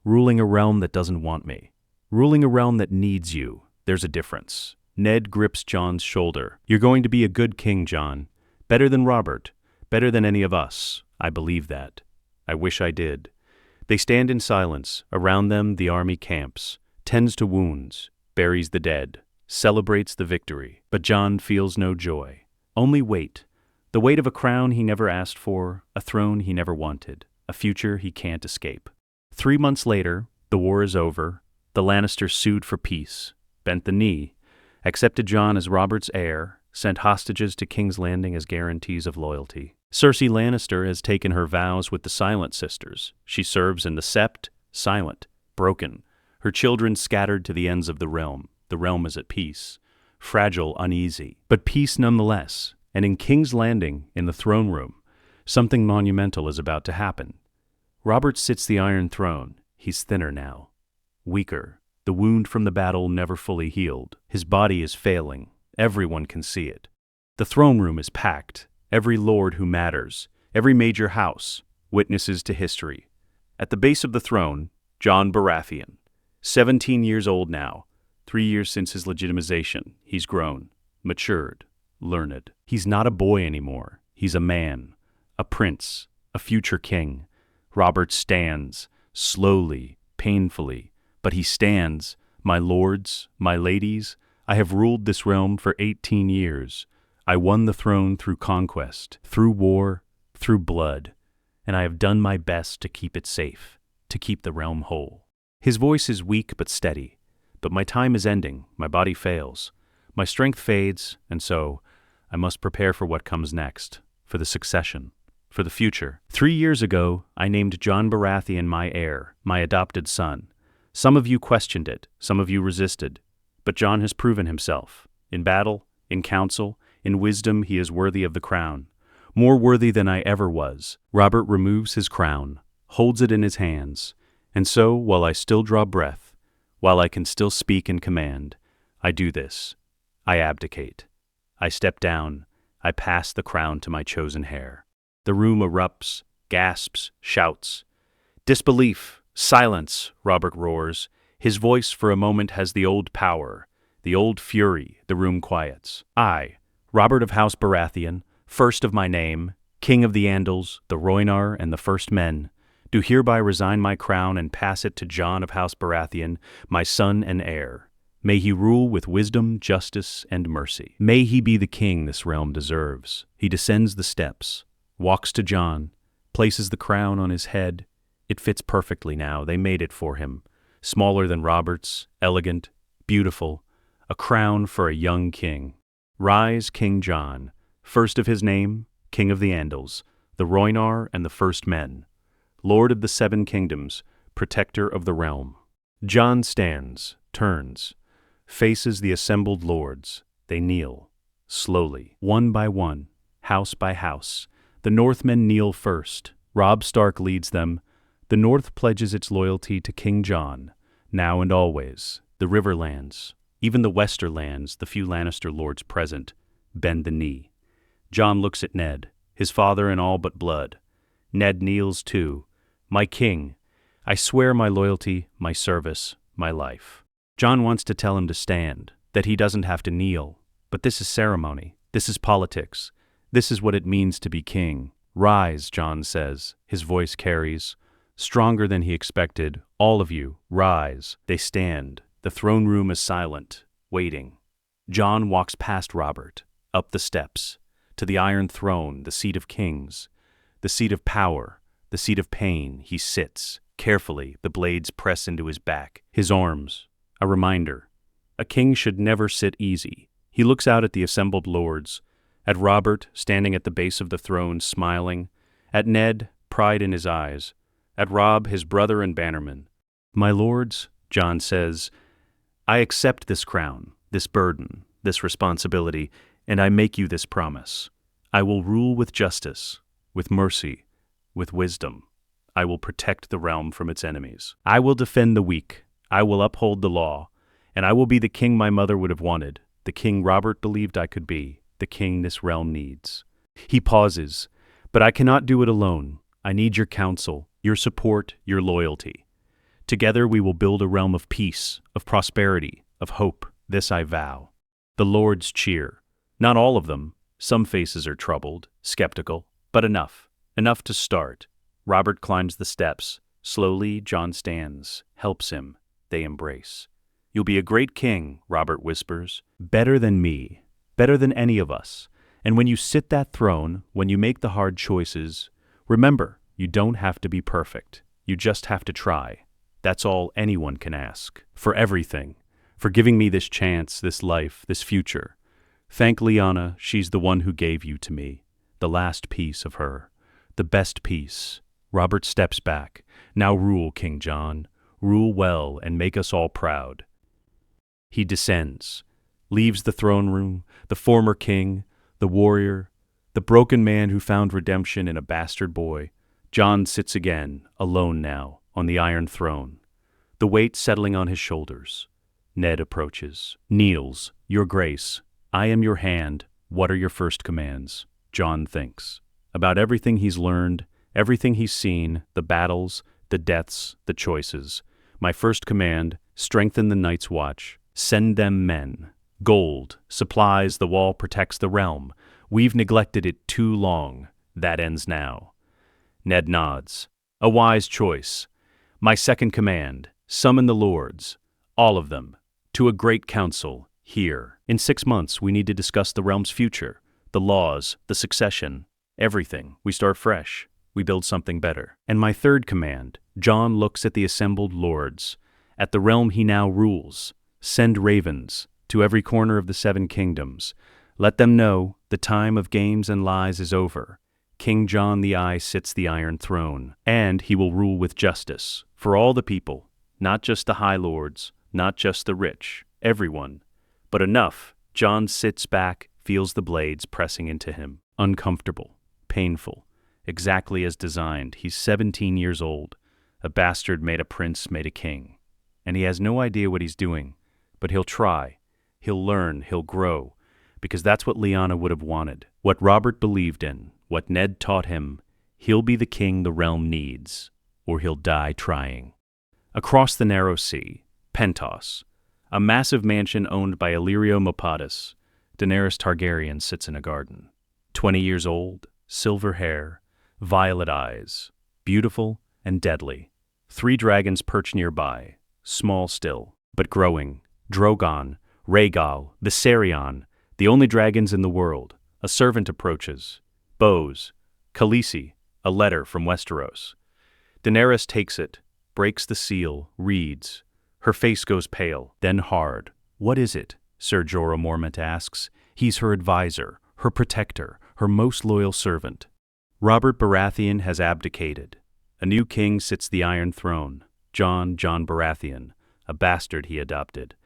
Speaker 2: ruling a realm that doesn't want me, ruling a realm that needs you. There's a difference. Ned grips Jon's shoulder. You're going to be a good king, Jon. Better than Robert. Better than any of us. I believe that. I wish I did. They stand in silence. Around them, the army camps, tends to wounds, buries the dead, celebrates the victory. But Jon feels no joy. Only weight. The weight of a crown he never asked for, a throne he never wanted, a future he can't escape. 3 months later, the war is over. The Lannisters sued for peace, bent the knee, accepted Jon as Robert's heir, sent hostages to King's Landing as guarantees of loyalty. Cersei Lannister has taken her vows with the Silent Sisters. She serves in the Sept, silent, broken, her children scattered to the ends of the realm. The realm is at peace, fragile, uneasy, but peace nonetheless. And in King's Landing, in the throne room, something monumental is about to happen. Robert sits the Iron Throne. He's thinner now, weaker. The wound from the battle never fully healed. His body is failing. Everyone can see it. The throne room is packed. Every lord who matters, every major house, witnesses to history. At the base of the throne, Jon Baratheon, 17 years old now, 3 years since his legitimization. He's grown, matured, learned. He's not a boy anymore. He's a man, a prince, a future king. Robert stands, slowly, painfully, but he stands. My lords, my ladies, I have ruled this realm for 18 years. I won the throne through conquest, through war, through blood, and I have done my best to keep it safe, to keep the realm whole. His voice is weak but steady, but my time is ending, my body fails, my strength fades, and so I must prepare for what comes next, for the succession, for the future. 3 years ago, I named Jon Baratheon my heir, my adopted son. Some of you questioned it, some of you resisted, but Jon has proven himself, in battle, In counsel, in wisdom, he is worthy of the crown. More worthy than I ever was. Robert removes his crown, holds it in his hands, and so, while I still draw breath, while I can still speak and command, I do this. I abdicate. I step down. I pass the crown to my chosen heir. The room erupts, gasps, shouts. Disbelief! Silence! Robert roars. His voice for a moment has the old power, the old fury. The room quiets. I, Robert of House Baratheon, first of my name, King of the Andals, the Rhoynar, and the First Men, do hereby resign my crown and pass it to Jon of House Baratheon, my son and heir. May he rule with wisdom, justice, and mercy. May he be the king this realm deserves. He descends the steps, walks to Jon, places the crown on his head. It fits perfectly now. They made it for him. Smaller than Robert's, elegant, beautiful, a crown for a young king. Rise, King Jon, first of his name, King of the Andals, the Rhoynar and the First Men, Lord of the Seven Kingdoms, protector of the realm. Jon stands, turns, faces the assembled lords. They kneel, slowly, one by one, house by house. The Northmen kneel first. Robb Stark leads them. The North pledges its loyalty to King Jon, now and always. The Riverlands, even the Westerlands, the few Lannister lords present, bend the knee. Jon looks at Ned, his father in all but blood. Ned kneels too. My king, I swear my loyalty, my service, my life. Jon wants to tell him to stand, that he doesn't have to kneel. But this is ceremony. This is politics. This is what it means to be king. Rise, Jon says. His voice carries. Stronger than he expected. All of you, rise. They stand. The throne room is silent, waiting. Jon walks past Robert, up the steps, to the Iron Throne, the seat of kings, the seat of power, the seat of pain. He sits. Carefully, the blades press into his back, his arms. A reminder. A king should never sit easy. He looks out at the assembled lords, at Robert, standing at the base of the throne, smiling, at Ned, pride in his eyes, at Robb, his brother and bannerman. My lords, Jon says, I accept this crown, this burden, this responsibility, and I make you this promise. I will rule with justice, with mercy, with wisdom. I will protect the realm from its enemies. I will defend the weak. I will uphold the law, and I will be the king my mother would have wanted, the king Robert believed I could be, the king this realm needs. He pauses, but I cannot do it alone. I need your counsel, your support, your loyalty. Together we will build a realm of peace, of prosperity, of hope. This I vow. The lords cheer. Not all of them. Some faces are troubled, skeptical, but enough. Enough to start. Robert climbs the steps. Slowly, Jon stands, helps him. They embrace. You'll be a great king, Robert whispers. Better than me. Better than any of us. And when you sit that throne, when you make the hard choices, remember, you don't have to be perfect. You just have to try. That's all anyone can ask. For everything. For giving me this chance, this life, this future. Thank Lyanna, she's the one who gave you to me. The last piece of her. The best piece. Robert steps back. Now rule, King Jon. Rule well and make us all proud. He descends. Leaves the throne room, the former king, the warrior, the broken man who found redemption in a bastard boy. Jon sits again, alone now, on the Iron Throne, the weight settling on his shoulders. Ned approaches, kneels. Your Grace, I am your hand. What are your first commands? Jon thinks. About everything he's learned, everything he's seen, the battles, the deaths, the choices. My first command, strengthen the Night's Watch. Send them men. Gold, supplies, the wall protects the realm. We've neglected it too long. That ends now. Ned nods. A wise choice. My second command, summon the lords. All of them. To a great council, here. In 6 months, we need to discuss the realm's future. The laws, the succession, everything. We start fresh. We build something better. And my third command, Jon looks at the assembled lords, at the realm he now rules. Send ravens to every corner of the 7 kingdoms. Let them know the time of games and lies is over. King Jon the Eye sits the Iron Throne, and he will rule with justice for all the people, not just the High Lords, not just the rich, everyone. But enough, Jon sits back, feels the blades pressing into him. Uncomfortable, painful, exactly as designed. He's 17 years old. A bastard made a prince, made a king. And he has no idea what he's doing, but he'll try. He'll learn, he'll grow, because that's what Lyanna would have wanted. What Robert believed in, what Ned taught him. He'll be the king the realm needs, or he'll die trying. Across the narrow sea, Pentos, a massive mansion owned by Illyrio Mopatis, Daenerys Targaryen sits in a garden. 20 years old, silver hair, violet eyes, beautiful and deadly. 3 dragons perch nearby, small still, but growing. Drogon, Rhaegar, Viserion, the only dragons in the world. A servant approaches. Bows. Khaleesi, a letter from Westeros. Daenerys takes it, breaks the seal, reads. Her face goes pale, then hard. What is it? Ser Jorah Mormont asks. He's her advisor, her protector, her most loyal servant. Robert Baratheon has abdicated. A new king sits the Iron Throne. Jon Baratheon, a bastard he adopted,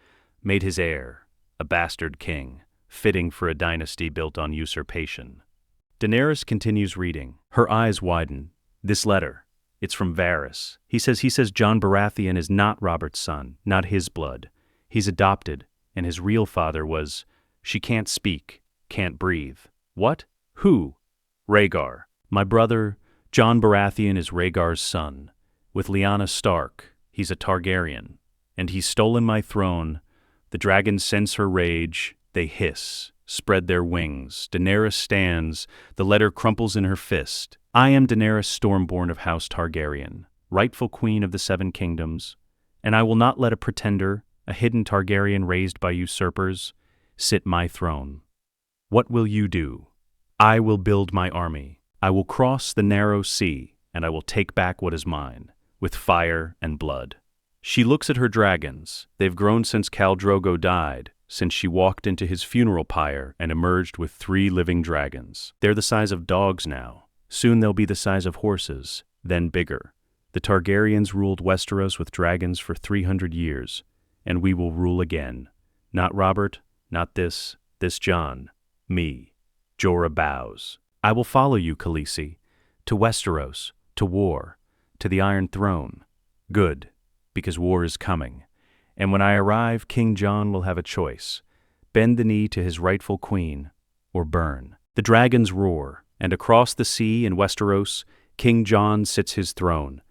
Speaker 2: made his heir, a bastard king, fitting for a dynasty built on usurpation. Daenerys continues reading. Her eyes widen. This letter, it's from Varys. He says Jon Baratheon is not Robert's son, not his blood. He's adopted, and his real father was... She can't speak, can't breathe. What? Who? Rhaegar. My brother, Jon Baratheon, is Rhaegar's son. With Lyanna Stark, he's a Targaryen. And he's stolen my throne. The dragons sense her rage. They hiss, spread their wings. Daenerys stands. The letter crumples in her fist. I am Daenerys Stormborn of House Targaryen, rightful queen of the 7 kingdoms, and I will not let a pretender, a hidden Targaryen raised by usurpers, sit my throne. What will you do? I will build my army. I will cross the narrow sea, and I will take back what is mine, with fire and blood. She looks at her dragons. They've grown since Khal Drogo died, since she walked into his funeral pyre and emerged with 3 living dragons. They're the size of dogs now. Soon they'll be the size of horses, then bigger. The Targaryens ruled Westeros with dragons for 300 years, and we will rule again. Not Robert, not this Jon, me. Jorah bows. I will follow you, Khaleesi, to Westeros, to war, to the Iron Throne. Good, because war is coming. And when I arrive, King Jon will have a choice. Bend the knee to his rightful queen, or burn. The dragons roar, and across the sea in Westeros, King Jon sits his throne,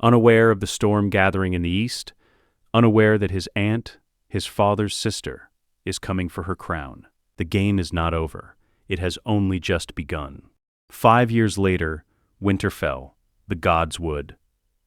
Speaker 2: unaware of the storm gathering in the east, unaware that his aunt, his father's sister, is coming for her crown. The game is not over. It has only just begun. 5 years later, winter fell. The gods would.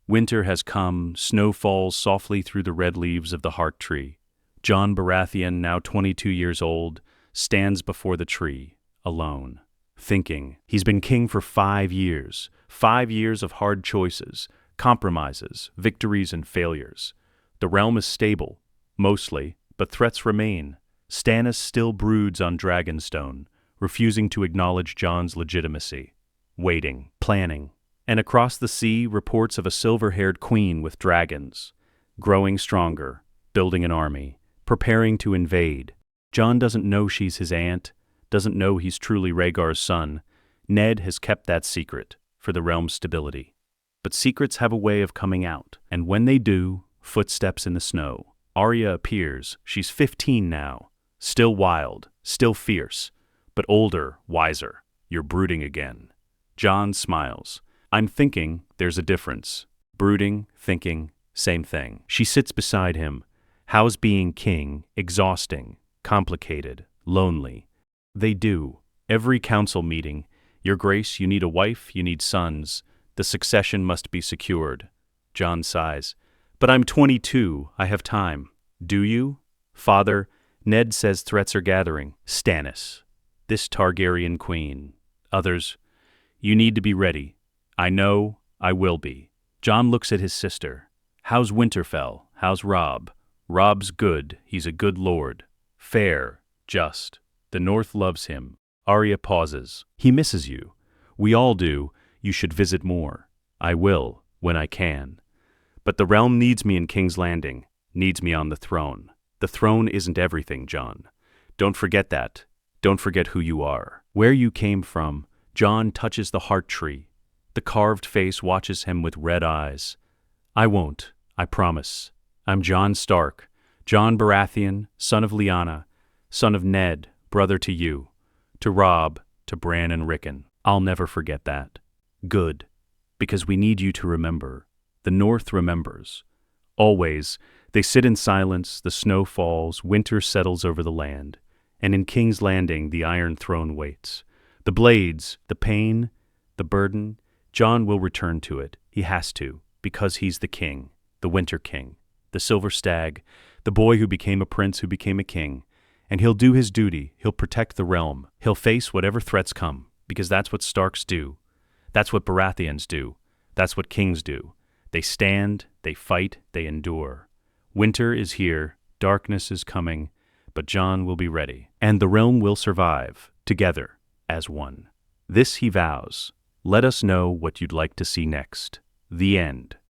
Speaker 2: Winter has come, snow falls softly through the red leaves of the heart tree. Jon Baratheon, now 22 years old, stands before the tree, alone, thinking. He's been king for 5 years. 5 years of hard choices, compromises, victories and failures. The realm is stable, mostly, but threats remain. Stannis still broods on Dragonstone, refusing to acknowledge Jon's legitimacy. Waiting, planning. And across the sea, reports of a silver-haired queen with dragons, growing stronger, building an army, preparing to invade. Jon doesn't know she's his aunt, doesn't know he's truly Rhaegar's son. Ned has kept that secret for the realm's stability. But secrets have a way of coming out, and when they do, footsteps in the snow. Arya appears. She's 15 now, still wild, still fierce, but older, wiser. You're brooding again. Jon smiles. I'm thinking there's a difference. Brooding, thinking, same thing. She sits beside him. How's being king? Exhausting, complicated, lonely. They do. Every council meeting. Your Grace, you need a wife, you need sons. The succession must be secured. Jon sighs. But I'm 22. I have time. Do you? Father, Ned says threats are gathering. Stannis. This Targaryen queen. Others. You need to be ready. I know, I will be. Jon looks at his sister. How's Winterfell? How's Robb? Robb's good. He's a good lord. Fair. Just. The North loves him. Arya pauses. He misses you. We all do. You should visit more. I will, when I can. But the realm needs me in King's Landing. Needs me on the throne. The throne isn't everything, Jon. Don't forget that. Don't forget who you are. Where you came from. Jon touches the heart tree. The carved face watches him with red eyes. I won't, I promise. I'm Jon Stark, Jon Baratheon, son of Lyanna, son of Ned, brother to you, to Robb, to Bran and Rickon. I'll never forget that. Good, because we need you to remember. The North remembers. Always, they sit in silence, the snow falls, winter settles over the land, and in King's Landing the Iron Throne waits. The blades, the pain, the burden, Jon will return to it. He has to, because he's the king, the Winter King, the Silver Stag, the boy who became a prince who became a king. And he'll do his duty, he'll protect the realm, he'll face whatever threats come, because that's what Starks do. That's what Baratheons do. That's what kings do. They stand, they fight, they endure. Winter is here, darkness is coming, but Jon will be ready. And the realm will survive, together, as one. This he vows. Let us know what you'd like to see next. The end.